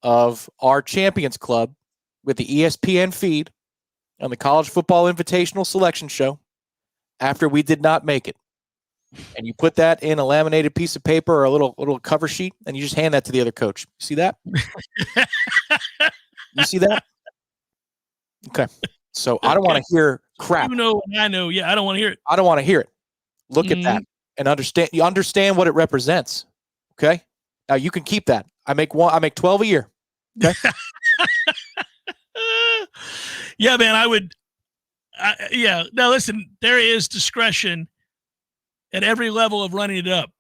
of our Champions Club with the ESPN feed on the College Football Invitational Selection Show after we did not make it. And you put that in a laminated piece of paper or a little cover sheet, and you just hand that to the other coach. See that? You see that? Okay. So I don't want to hear crap. You know, I know. Yeah, I don't want to hear it. I don't want to hear it. Look at that and understand. You understand what it represents. Okay. Now you can keep that. I make 12 a year. Okay. Yeah, man. Yeah. Now listen, there is discretion at every level of running it up.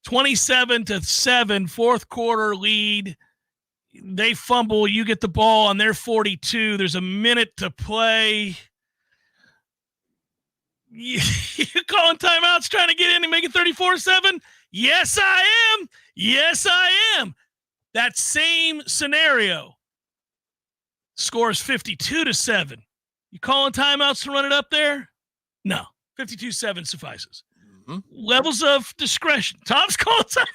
27-7, fourth quarter lead. They fumble. You get the ball on their 42. There's a minute to play. You calling timeouts trying to get in and make it 34-7? Yes, I am. Yes, I am. That same scenario. Score is 52-7. You calling timeouts to run it up there? No. 52-7 suffices. Mm-hmm. Levels of discretion. Tom's calling timeouts.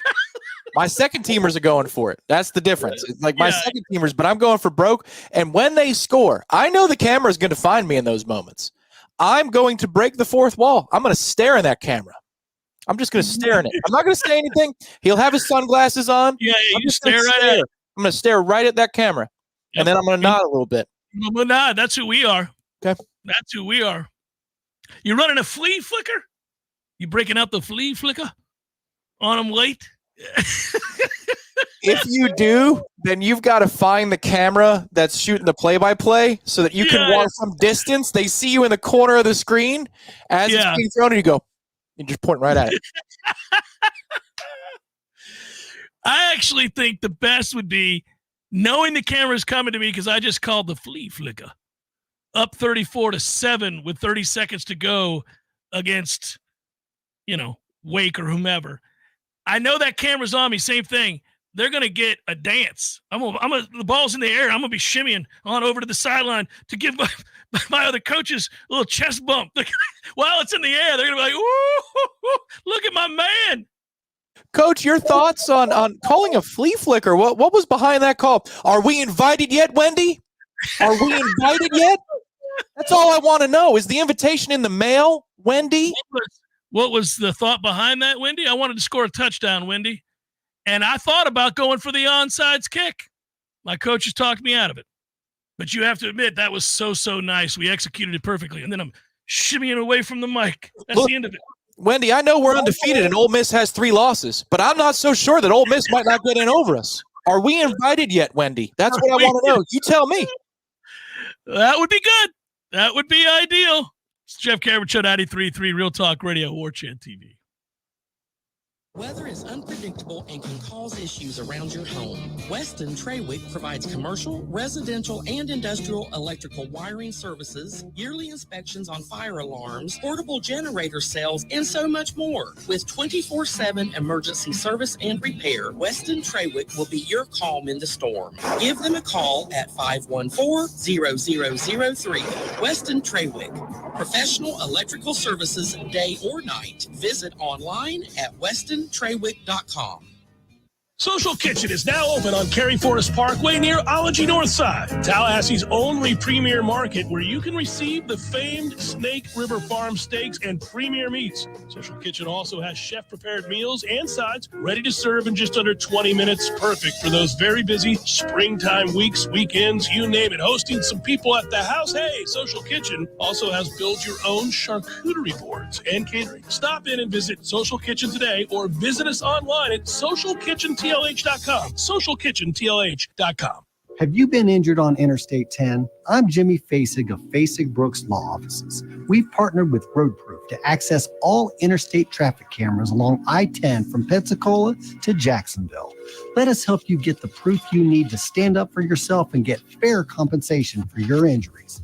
My second teamers are going for it. That's the difference. It's like my second teamers, but I'm going for broke. And when they score, I know the camera is going to find me in those moments. I'm going to break the fourth wall. I'm going to stare in that camera. I'm just going to stare in it. I'm not going to say anything. He'll have his sunglasses on. Yeah, you stare right at it. I'm going to stare right at that camera. Yep. And then I'm going to nod a little bit. I'm going to nod. That's who we are. Okay. That's who we are. You running a flea flicker? You breaking out the flea flicker on them late? If you do, then you've got to find the camera that's shooting the play-by-play so that you can walk from distance. They see you in the corner of the screen as it's being thrown, and you go, and just point right at it. I actually think the best would be knowing the camera's coming to me because I just called the flea flicker. Up 34-7 with 30 seconds to go against, Wake or whomever. I know that camera's on me. Same thing. They're going to get a dance. The ball's in the air. I'm going to be shimmying on over to the sideline to give my other coaches a little chest bump. While it's in the air, they're going to be like, ooh, look at my man. Coach, your thoughts on calling a flea flicker? What was behind that call? Are we invited yet, Wendy? Are we invited yet? That's all I want to know. Is the invitation in the mail, Wendy? What was the thought behind that, Wendy? I wanted to score a touchdown, Wendy. And I thought about going for the onside kick. My coaches talked me out of it. But you have to admit, that was so nice. We executed it perfectly. And then I'm shimmying away from the mic. That's the end of it. Wendy, I know we're undefeated and Ole Miss has 3 losses, but I'm not so sure that Ole Miss might not get in over us. Are we invited yet, Wendy? That's what I want to know. You tell me. That would be good. That would be ideal. It's Jeff Cameron, Show 93.3, Real Talk Radio, Warchant TV. Weather is unpredictable and can cause issues around your home. Weston Trawick provides commercial, residential, and industrial electrical wiring services, yearly inspections on fire alarms, portable generator sales, and so much more. With 24/7 emergency service and repair, Weston Trawick will be your calm in the storm. Give them a call at 514-0003. Weston Trawick. Professional electrical services day or night. Visit online at westontrawick.com. Social Kitchen is now open on Cary Forest Parkway near Ology Northside, Tallahassee's only premier market where you can receive the famed Snake River Farm steaks and premier meats. Social Kitchen also has chef-prepared meals and sides ready to serve in just under 20 minutes. Perfect for those very busy springtime weeks, weekends, you name it. Hosting some people at the house. Hey, Social Kitchen also has build-your-own charcuterie boards and catering. Stop in and visit Social Kitchen today or visit us online at socialkitchentlh.com. socialkitchentlh.com. Have you been injured on Interstate 10? I'm Jimmy Fasig of Fasig Brooks Law Offices. We've partnered with Roadproof to access all interstate traffic cameras along I-10 from Pensacola to Jacksonville. Let us help you get the proof you need to stand up for yourself and get fair compensation for your injuries.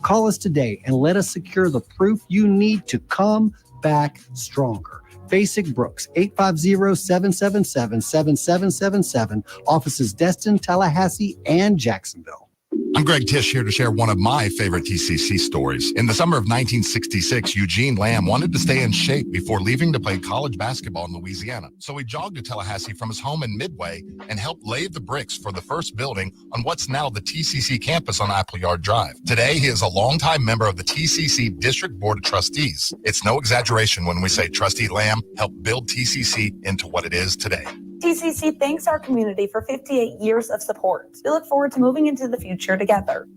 Call us today and let us secure the proof you need to come back stronger. Fasig Brooks, 850-777-7777. Offices Destin, Tallahassee, and Jacksonville. I'm Greg Tisch here to share one of my favorite TCC stories. In the summer of 1966, Eugene Lamb wanted to stay in shape before leaving to play college basketball in Louisiana. So he jogged to Tallahassee from his home in Midway and helped lay the bricks for the first building on what's now the TCC campus on Appleyard Drive. Today, he is a longtime member of the TCC District Board of Trustees. It's no exaggeration when we say Trustee Lamb helped build TCC into what it is today. TCC thanks our community for 58 years of support. We look forward to moving into the future together.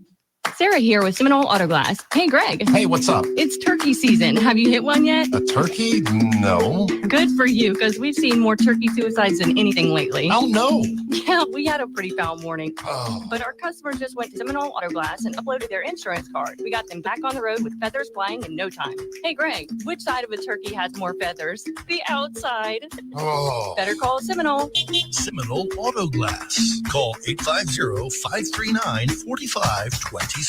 Sarah here with Seminole Auto Glass. Hey, Greg. Hey, what's up? It's turkey season. Have you hit one yet? A turkey? No. Good for you, because we've seen more turkey suicides than anything lately. Oh, no. Yeah, we had a pretty foul morning. Oh. But our customers just went to Seminole Auto Glass and uploaded their insurance card. We got them back on the road with feathers flying in no time. Hey, Greg, which side of a turkey has more feathers? The outside. Oh. Better call Seminole. Seminole Auto Glass. Call 850-539-4527.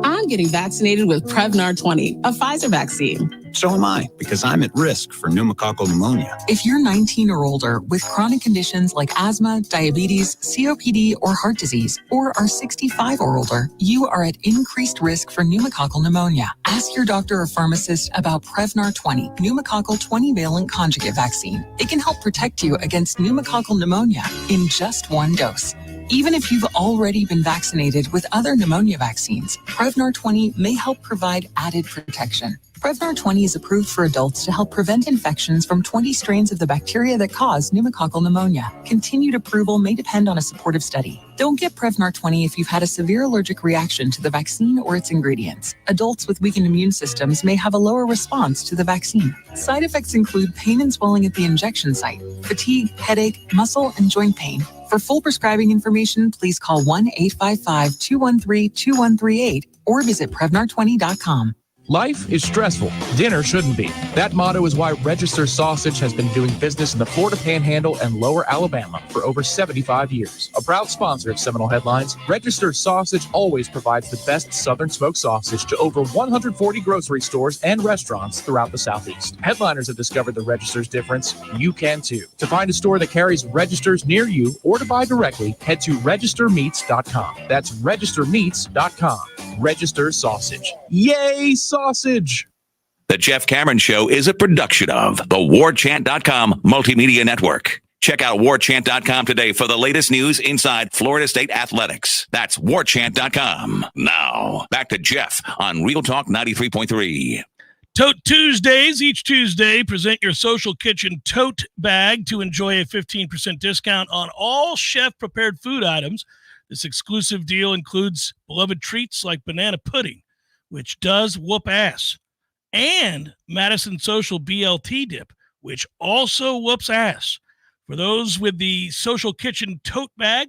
I'm getting vaccinated with Prevnar 20, a Pfizer vaccine. So am I, because I'm at risk for pneumococcal pneumonia. If you're 19 or older with chronic conditions like asthma, diabetes, COPD, or heart disease, or are 65 or older, you are at increased risk for pneumococcal pneumonia. Ask your doctor or pharmacist about Prevnar 20, pneumococcal 20-valent conjugate vaccine. It can help protect you against pneumococcal pneumonia in just one dose. Even if you've already been vaccinated with other pneumonia vaccines, Prevnar 20 may help provide added protection. Prevnar 20 is approved for adults to help prevent infections from 20 strains of the bacteria that cause pneumococcal pneumonia. Continued approval may depend on a supportive study. Don't get Prevnar 20 if you've had a severe allergic reaction to the vaccine or its ingredients. Adults with weakened immune systems may have a lower response to the vaccine. Side effects include pain and swelling at the injection site, fatigue, headache, muscle, and joint pain. For full prescribing information, please call 1-855-213-2138 or visit Prevnar20.com. Life is stressful. Dinner shouldn't be. That motto is why Register Sausage has been doing business in the Florida Panhandle and Lower Alabama for over 75 years. A proud sponsor of Seminole Headlines, Register Sausage always provides the best Southern smoked sausage to over 140 grocery stores and restaurants throughout the Southeast. Headliners have discovered the Register's difference. You can too. To find a store that carries Registers near you or to buy directly, head to registermeats.com. That's registermeats.com. Register Sausage. Yay, sausage! The Jeff Cameron Show is a production of the Warchant.com Multimedia Network. Check out Warchant.com today for the latest news inside Florida State athletics. That's Warchant.com. Now, back to Jeff on Real Talk 93.3. Tote Tuesdays. Each Tuesday, present your Social Kitchen tote bag to enjoy a 15% discount on all chef-prepared food items. This exclusive deal includes beloved treats like banana pudding, which does whoop ass, and Madison Social BLT dip, which also whoops ass. For those with the Social Kitchen tote bag,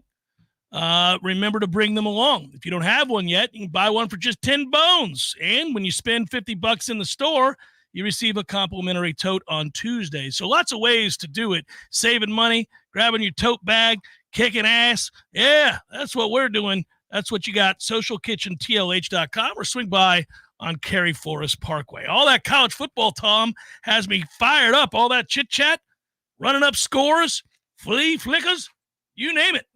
remember to bring them along. If you don't have one yet, you can buy one for just 10 bones. And when you spend $50 in the store, you receive a complimentary tote on Tuesday. So lots of ways to do it. Saving money, grabbing your tote bag, kicking ass. Yeah, that's what we're doing. That's what you got. SocialKitchenTLH.com or swing by on Cary Forest Parkway. All that college football, Tom, has me fired up. All that chit-chat, running up scores, flea flickers, you name it.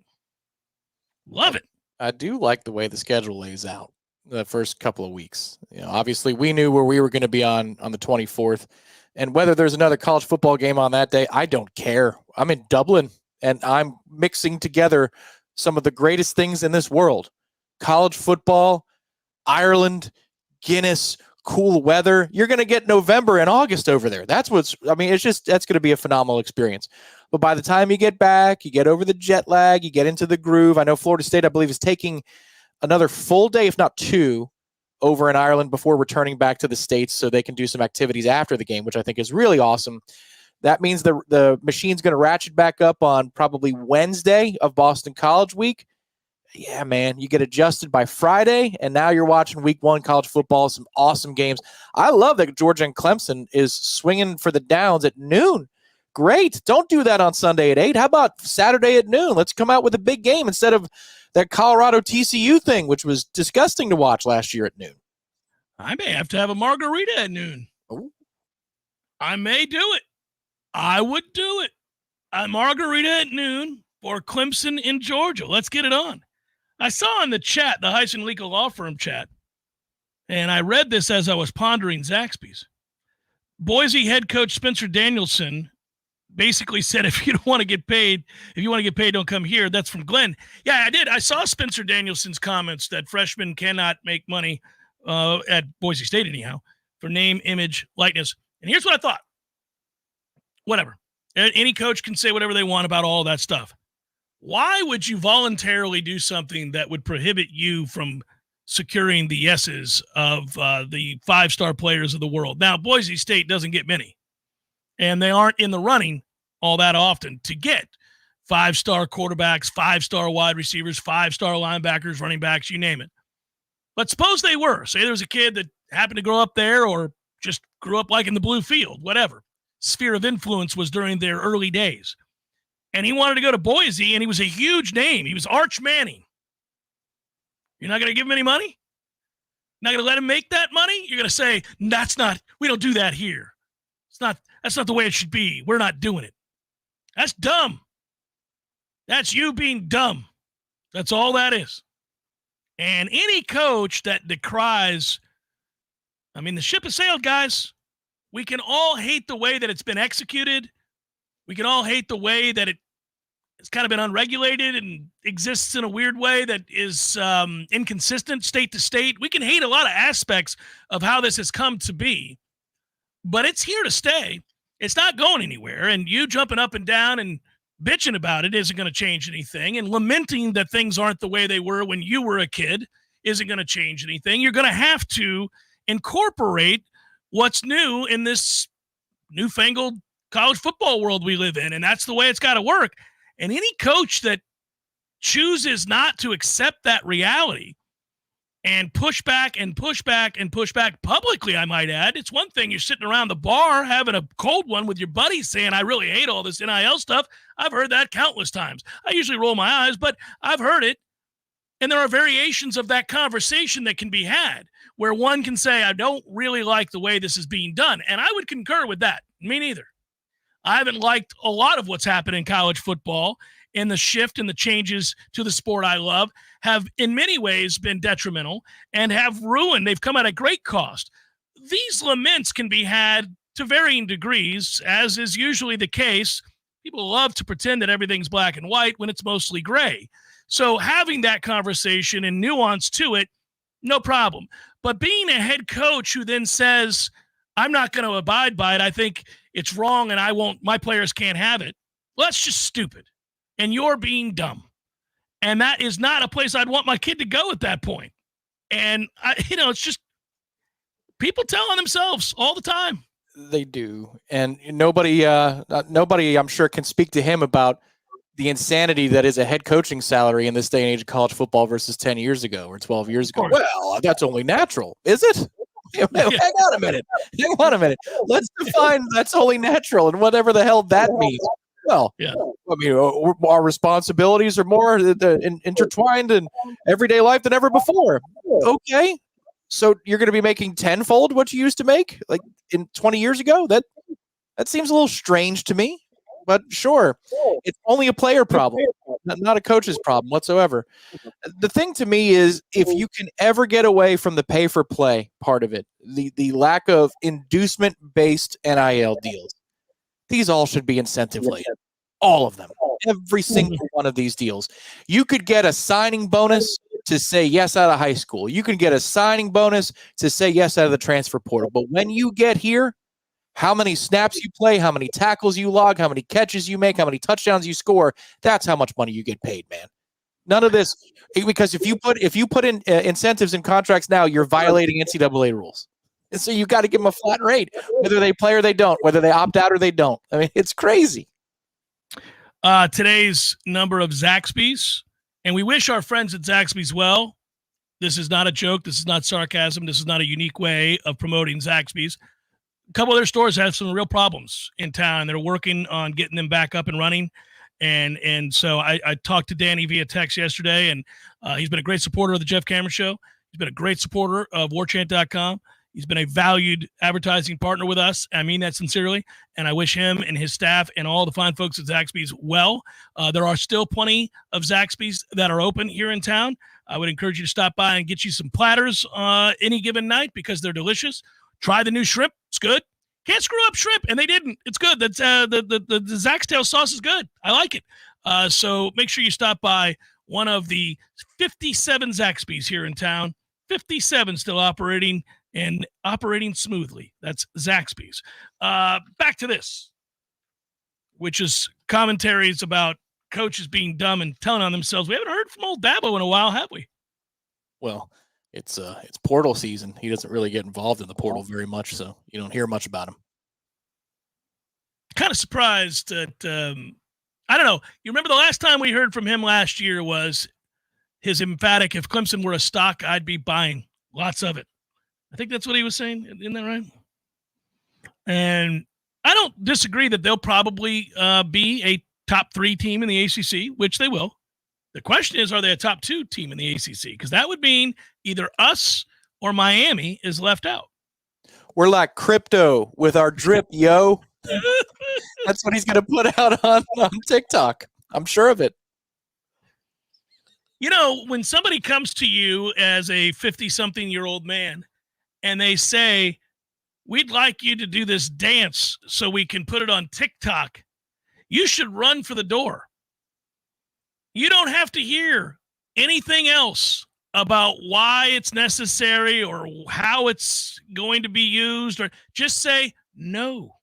Love it. I do like the way the schedule lays out the first couple of weeks. You know, obviously, we knew where we were going to be on the 24th. And whether there's another college football game on that day, I don't care. I'm in Dublin. And I'm mixing together some of the greatest things in this world. College football, Ireland, Guinness, cool weather. You're going to get November and August over there. That's that's going to be a phenomenal experience. But by the time you get back, you get over the jet lag, you get into the groove. I know Florida State, I believe, is taking another full day, if not two, over in Ireland before returning back to the States so they can do some activities after the game, which I think is really awesome. That means the machine's going to ratchet back up on probably Wednesday of Boston College Week. Yeah, man, you get adjusted by Friday, and now you're watching week one college football, some awesome games. I love that Georgia and Clemson is swinging for the downs at noon. Great. Don't do that on Sunday at 8. How about Saturday at noon? Let's come out with a big game instead of that Colorado TCU thing, which was disgusting to watch last year at noon. I may have to have a margarita at noon. Ooh. I may do it. I would do it. A margarita at noon for Clemson in Georgia. Let's get it on. I saw in the chat, the Heisen Legal Law Firm chat, and I read this as I was pondering Zaxby's. Boise head coach Spencer Danielson basically said, if you want to get paid, don't come here. That's from Glenn. Yeah, I did. I saw Spencer Danielson's comments that freshmen cannot make money at Boise State anyhow for name, image, likeness. And here's what I thought. Whatever. Any coach can say whatever they want about all that stuff. Why would you voluntarily do something that would prohibit you from securing the yeses of the 5-star players of the world? Now, Boise State doesn't get many, and they aren't in the running all that often to get 5-star quarterbacks, 5-star wide receivers, 5-star linebackers, running backs, you name it. But suppose they were. Say there was a kid that happened to grow up there or just grew up like in the blue field, whatever. Sphere of influence was during their early days. And he wanted to go to Boise, and he was a huge name. He was Arch Manning. You're not going to give him any money? Not going to let him make that money? You're going to say, we don't do that here. That's not the way it should be. We're not doing it. That's dumb. That's you being dumb. That's all that is. And any coach that decries, the ship has sailed, guys. We can all hate the way that it's been executed. We can all hate the way that it's kind of been unregulated and exists in a weird way that is inconsistent state to state. We can hate a lot of aspects of how this has come to be, but it's here to stay. It's not going anywhere. And you jumping up and down and bitching about it isn't going to change anything. And lamenting that things aren't the way they were when you were a kid isn't going to change anything. You're going to have to incorporate what's new in this newfangled college football world we live in. And that's the way it's got to work. And any coach that chooses not to accept that reality and push back and push back and push back publicly, I might add, it's one thing you're sitting around the bar having a cold one with your buddies saying, I really hate all this NIL stuff. I've heard that countless times. I usually roll my eyes, but I've heard it. And there are variations of that conversation that can be had where one can say, I don't really like the way this is being done. And I would concur with that. Me neither. I haven't liked a lot of what's happened in college football, and the shift and the changes to the sport I love have in many ways been detrimental and have ruined. They've come at a great cost. These laments can be had to varying degrees, as is usually the case. People love to pretend that everything's black and white when it's mostly gray. So having that conversation and nuance to it, no problem. But being a head coach who then says, I'm not going to abide by it, I think it's wrong and my players can't have it, well, that's just stupid. And you're being dumb. And that is not a place I'd want my kid to go at that point. And, it's just people telling themselves all the time. They do. And nobody, I'm sure, can speak to him about the insanity that is a head coaching salary in this day and age of college football versus 10 years ago or 12 years ago. Well, that's only natural. Is it? Hang on a minute. Let's define that's only natural and whatever the hell that means. Well, yeah. Our responsibilities are more intertwined in everyday life than ever before. Okay. So you're going to be making tenfold what you used to make like in 20 years ago? That seems a little strange to me, but sure. It's only a player problem, not a coach's problem whatsoever. The thing to me is if you can ever get away from the pay for play part of it, the lack of inducement-based NIL deals, these all should be incentive laden. All of them. Every single one of these deals. You could get a signing bonus to say yes out of high school. You can get a signing bonus to say yes out of the transfer portal. But when you get here, how many snaps you play, how many tackles you log, how many catches you make, how many touchdowns you score, that's how much money you get paid, man. None of this, because if you put in incentives in contracts now, you're violating NCAA rules. And so you got to give them a flat rate, whether they play or they don't, whether they opt out or they don't. I mean, it's crazy. Today's number of Zaxby's, and we wish our friends at Zaxby's well. This is not a joke. This is not sarcasm. This is not a unique way of promoting Zaxby's. A couple of their stores have some real problems in town. They're working on getting them back up and running. And so I talked to Danny via text yesterday, and he's been a great supporter of the Jeff Cameron Show. He's been a great supporter of Warchant.com. He's been a valued advertising partner with us. I mean that sincerely. And I wish him and his staff and all the fine folks at Zaxby's well. There are still plenty of Zaxby's that are open here in town. I would encourage you to stop by and get you some platters any given night because they're delicious. Try the new shrimp. It's good. Can't screw up shrimp, and they didn't. It's good. That's the Zaxtail sauce is good. I like it. So make sure you stop by one of the 57 Zaxby's here in town. 57 still operating and operating smoothly. That's Zaxby's. Back to this, which is commentaries about coaches being dumb and telling on themselves. We haven't heard from old Dabo in a while, have we? Well, it's portal season. He doesn't really get involved in the portal very much, so you don't hear much about him. Kind of surprised that I don't know. You remember the last time we heard from him last year was his emphatic, if Clemson were a stock, I'd be buying lots of it. I think that's what he was saying. Isn't that right? And I don't disagree that they'll probably be a top 3 team in the ACC, which they will. The question is, are they a top 2 team in the ACC? Because that would mean either us or Miami is left out. We're like crypto with our drip, yo. That's what he's going to put out on TikTok. I'm sure of it. You know, when somebody comes to you as a 50-something-year-old man and they say, we'd like you to do this dance so we can put it on TikTok, you should run for the door. You don't have to hear anything else about why it's necessary or how it's going to be used, or just say no.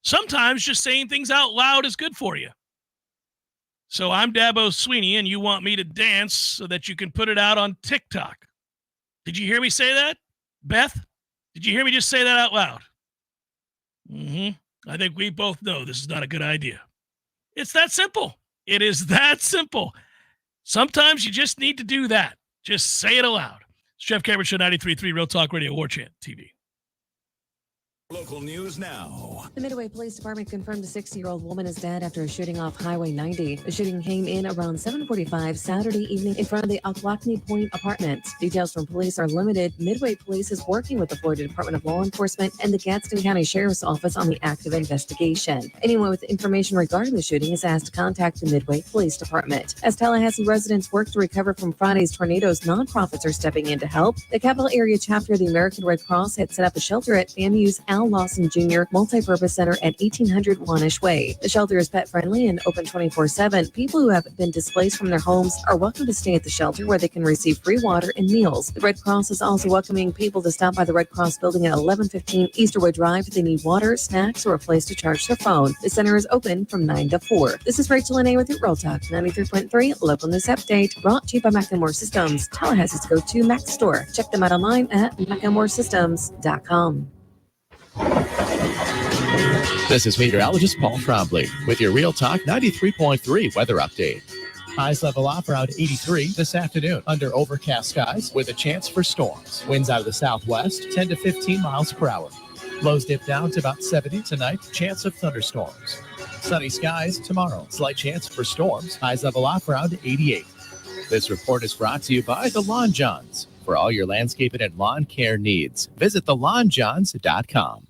Sometimes just saying things out loud is good for you. So I'm Dabo Sweeney, and you want me to dance so that you can put it out on TikTok. Did you hear me say that, Beth? Did you hear me just say that out loud? I think we both know this is not a good idea. It's that simple. It is that simple. Sometimes you just need to do that. Just say it aloud. It's Jeff Cameron Show, 93.3 Real Talk Radio, Warchant TV. Local news now. The Midway Police Department confirmed a 60-year-old woman is dead after a shooting off Highway 90. The shooting came in around 7:45 Saturday evening in front of the Ocklackney Point apartment. Details from police are limited. Midway Police is working with the Florida Department of Law Enforcement and the Gadsden County Sheriff's Office on the active investigation. Anyone with information regarding the shooting is asked to contact the Midway Police Department. As Tallahassee residents work to recover from Friday's tornadoes, nonprofits are stepping in to help. The Capital Area chapter of the American Red Cross had set up a shelter at FAMU's Al Lawson Jr. Multi-Purpose Center at 1800 Wanish Way. The shelter is pet-friendly and open 24/7. People who have been displaced from their homes are welcome to stay at the shelter where they can receive free water and meals. The Red Cross is also welcoming people to stop by the Red Cross building at 1115 Easterwood Drive if they need water, snacks, or a place to charge their phone. The center is open from 9 to 4. This is Rachel Lene with your Real Talk 93.3 Local News Update, brought to you by McElmore Systems, Tallahassee's go-to Mac store. Check them out online at McElmoreSystems.com. This is meteorologist Paul Trombley with your Real Talk 93.3 weather update. Highs level off around 83 this afternoon under overcast skies with a chance for storms. Winds out of the southwest 10 to 15 miles per hour. Lows dip down to about 70 tonight, chance of thunderstorms. Sunny skies tomorrow, slight chance for storms. Highs level off around 88. This report is brought to you by the Lawn Johns. For all your landscaping and lawn care needs, visit thelawnjohns.com.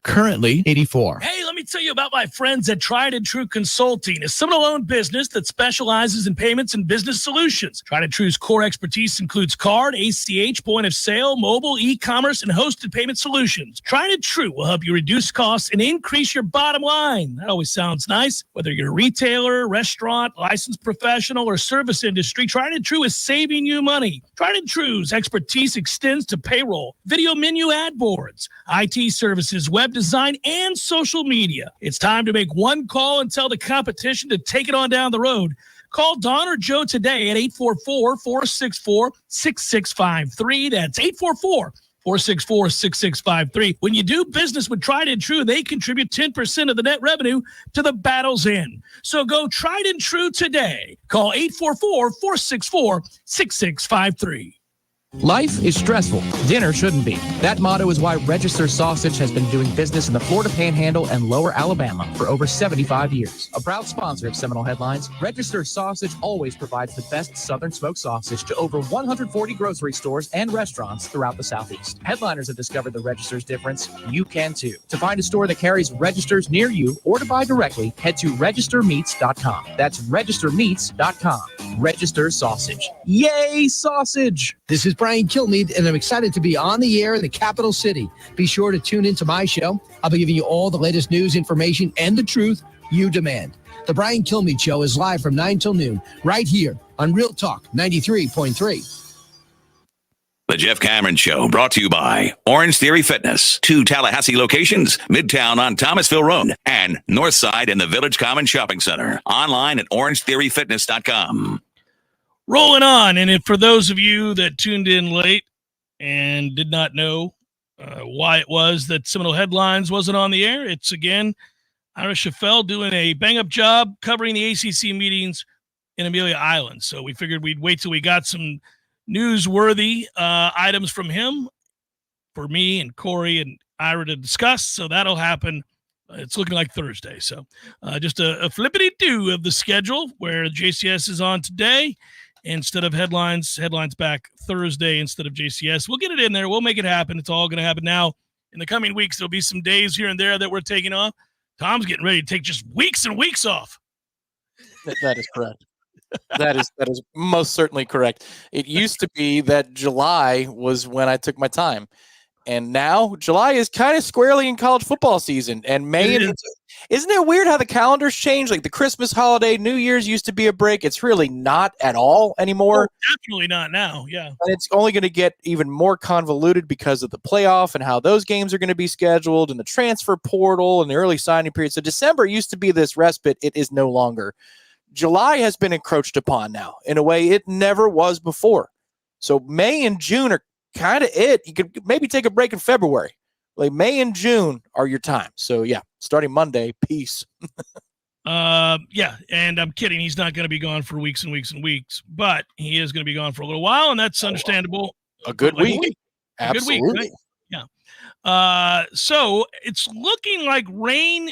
Currently 84. Hey, let me tell you about my friends at Tried and True Consulting, a Seminole-owned business that specializes in payments and business solutions. Tried and True's core expertise includes card, ACH, point of sale, mobile, e-commerce, and hosted payment solutions. Tried and True will help you reduce costs and increase your bottom line. That always sounds nice. Whether you're a retailer, restaurant, licensed professional, or service industry, Tried and True is saving you money. Tried and True's expertise extends to payroll, video menu ad boards, IT services, web design, and social media. It's time to make one call and tell the competition to take it on down the road. Call Don or Joe today at 844-464-6653. That's 844-464-6653. When you do business with Tried and True, they contribute 10% of the net revenue to the battle's end. So go Tried and True today. Call 844-464-6653. Life is stressful. Dinner shouldn't be. That motto is why Register Sausage has been doing business in the Florida Panhandle and Lower Alabama for over 75 years. A proud sponsor of Seminole Headlines, Register Sausage always provides the best Southern smoked sausage to over 140 grocery stores and restaurants throughout the Southeast. Headliners have discovered the Register's difference. You can too. To find a store that carries Registers near you or to buy directly, head to registermeats.com. That's registermeats.com. Register Sausage. Yay, sausage! This is Brian Kilmeade, and I'm excited to be on the air in the capital city. Be sure to tune into my show. I'll be giving you all the latest news, information, and the truth you demand. The Brian Kilmeade Show is live from 9 till noon, right here on Real Talk 93.3. The Jeff Cameron Show, brought to you by Orange Theory Fitness. 2 Tallahassee locations, Midtown on Thomasville Road and Northside in the Village Common Shopping Center. Online at orangetheoryfitness.com. Rolling on, and for those of you that tuned in late and did not know why it was that Seminole Headlines wasn't on the air, it's again Ira Schafel doing a bang-up job covering the ACC meetings in Amelia Island. So we figured we'd wait till we got some newsworthy items from him for me and Corey and Ira to discuss. So that'll happen. It's looking like Thursday. So just a flippity-do of the schedule where JCS is on today. Instead of headlines back Thursday instead of JCS. We'll get it in there. We'll make it happen. It's all going to happen now. In the coming weeks, there'll be some days here and there that we're taking off. Tom's getting ready to take just weeks and weeks off. That is correct. That is most certainly correct. It used to be that July was when I took my time. And now July is kind of squarely in college football season. And May, isn't it weird how the calendars change? Like the Christmas holiday, New Year's used to be a break. It's really not at all anymore. Oh, definitely not now. Yeah. And it's only going to get even more convoluted because of the playoff and how those games are going to be scheduled and the transfer portal and the early signing period. So December used to be this respite. It is no longer. July has been encroached upon now in a way it never was before. So May and June are kind of it. You could maybe take a break in February. Like May and June are your time. So yeah, starting Monday, peace. Yeah, and I'm kidding. He's not going to be gone for weeks and weeks and weeks, but he is going to be gone for a little while, and that's understandable. A good week. A good week, right? Yeah. So it's looking like rain.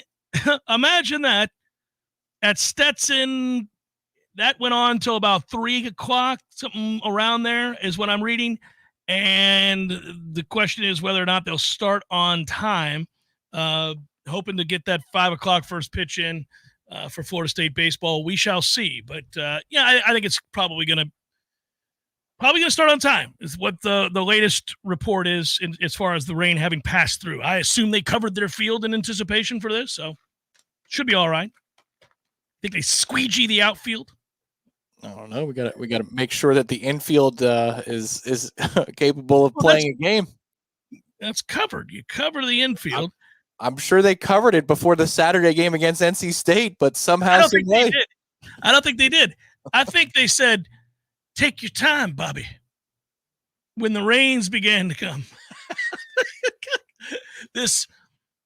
Imagine that at Stetson. That went on till about 3 o'clock, something around there is what I'm reading. And the question is whether or not they'll start on time, hoping to get that 5 o'clock first pitch in for Florida State baseball. We shall see. But, yeah, I think it's probably going to start on time is what the latest report is as far as the rain having passed through. I assume they covered their field in anticipation for this, so should be all right. Think they squeegee the outfield? I don't know. We got to make sure that the infield is capable of playing a game. That's covered. You cover the infield. I'm sure they covered it before the Saturday game against NC State, but somehow I don't think they did. I think they said, "Take your time, Bobby." When the rains began to come, this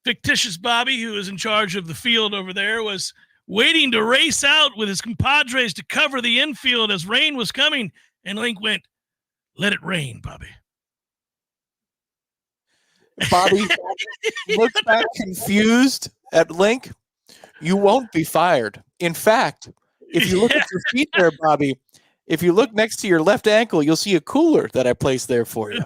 fictitious Bobby, who is in charge of the field over there, was waiting to race out with his compadres to cover the infield as rain was coming. And Link went, "Let it rain, Bobby." Bobby looks back confused at Link. You won't be fired. In fact, if you look at your feet there, Bobby, if you look next to your left ankle, you'll see a cooler that I placed there for you.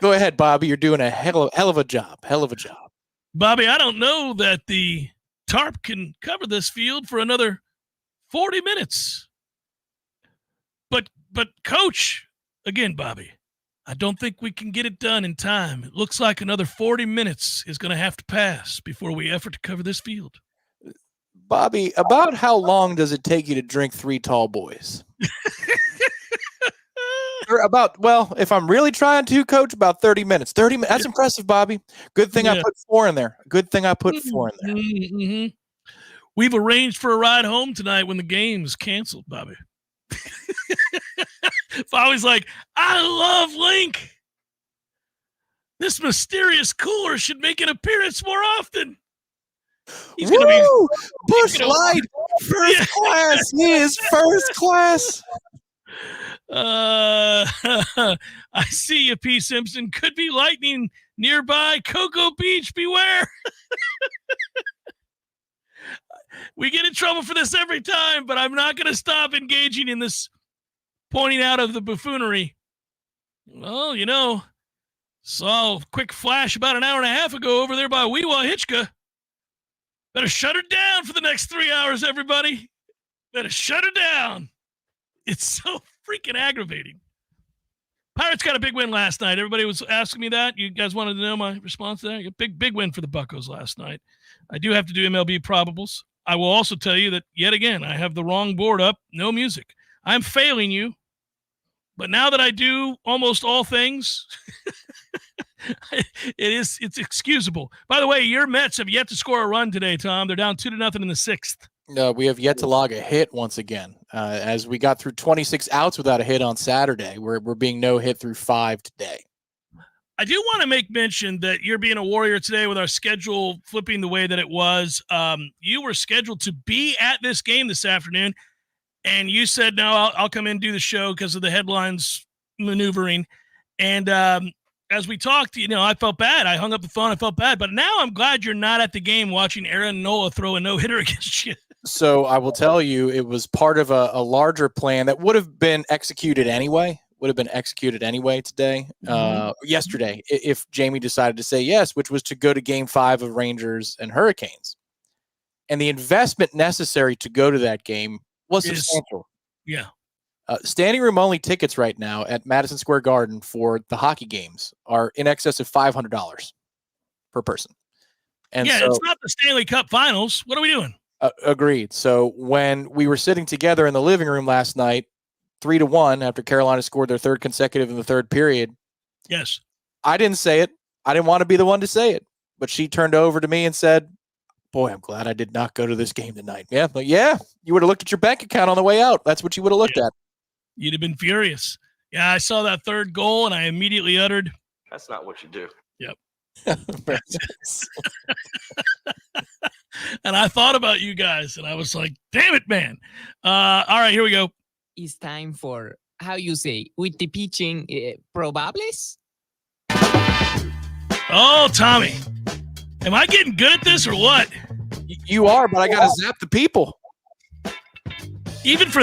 Go ahead, Bobby. You're doing a hell of a job. Hell of a job. Bobby, I don't know that the tarp can cover this field for another 40 minutes. But Coach, again, Bobby, I don't think we can get it done in time. It looks like another 40 minutes is going to have to pass before we effort to cover this field. Bobby, about how long does it take you to drink 3 tall boys? If I'm really trying to, Coach, about 30 minutes. 30 minutes. That's impressive, Bobby. Good thing I put 4 in there. Good thing I put 4 in there. Mm-hmm. We've arranged for a ride home tonight when the game is canceled, Bobby. Bobby's like, I love Link. This mysterious cooler should make an appearance more often. He's going to be Busch Light, first class. He is first class. I see you, P. Simpson. Could be lightning nearby. Cocoa Beach, beware. We get in trouble for this every time, but I'm not going to stop engaging in this pointing out of the buffoonery. Well, you know, saw a quick flash about an hour and a half ago over there by Weewa Hitchka. Better shut her down for the next 3 hours, everybody. Better shut her down. It's so freaking aggravating. Pirates got a big win last night. Everybody was asking me that. You guys wanted to know my response to that? Big win for the Buccos last night. I do have to do MLB probables. I will also tell you that, yet again, I have the wrong board up. No music. I'm failing you. But now that I do almost all things, it's excusable. By the way, your Mets have yet to score a run today, Tom. They're down 2-0 in the sixth. We have yet to log a hit once again. As we got through 26 outs without a hit on Saturday, we're being no hit through 5 today. I do want to make mention that you're being a Warrior today with our schedule flipping the way that it was. You were scheduled to be at this game this afternoon, and you said, no, I'll come in and do the show because of the headlines maneuvering. And as we talked, you know, I felt bad. I hung up the phone. I felt bad. But now I'm glad you're not at the game watching Aaron Nola throw a no-hitter against you. So I will tell you, it was part of a larger plan that would have been executed anyway. Today, yesterday, if Jamie decided to say yes, which was to go to Game 5 of Rangers and Hurricanes. And the investment necessary to go to that game was substantial. Yeah. Standing room only tickets right now at Madison Square Garden for the hockey games are in excess of $500 per person. And yeah, so, it's not the Stanley Cup Finals. What are we doing? Agreed. So when we were sitting together in the living room last night, 3-1 after Carolina scored their third consecutive in the third period. Yes. I didn't say it. I didn't want to be the one to say it. But she turned over to me and said, boy, I'm glad I did not go to this game tonight. Yeah, but yeah, you would have looked at your bank account on the way out. That's what you would have looked at. You'd have been furious. Yeah, I saw that third goal, and I immediately uttered, that's not what you do. Yep. And I thought about you guys, and I was like, damn it, man. All right, here we go. It's time for, how you say, with the pitching probables? Oh, Tommy. Am I getting good at this or what? You are, but I got to zap the people. Even for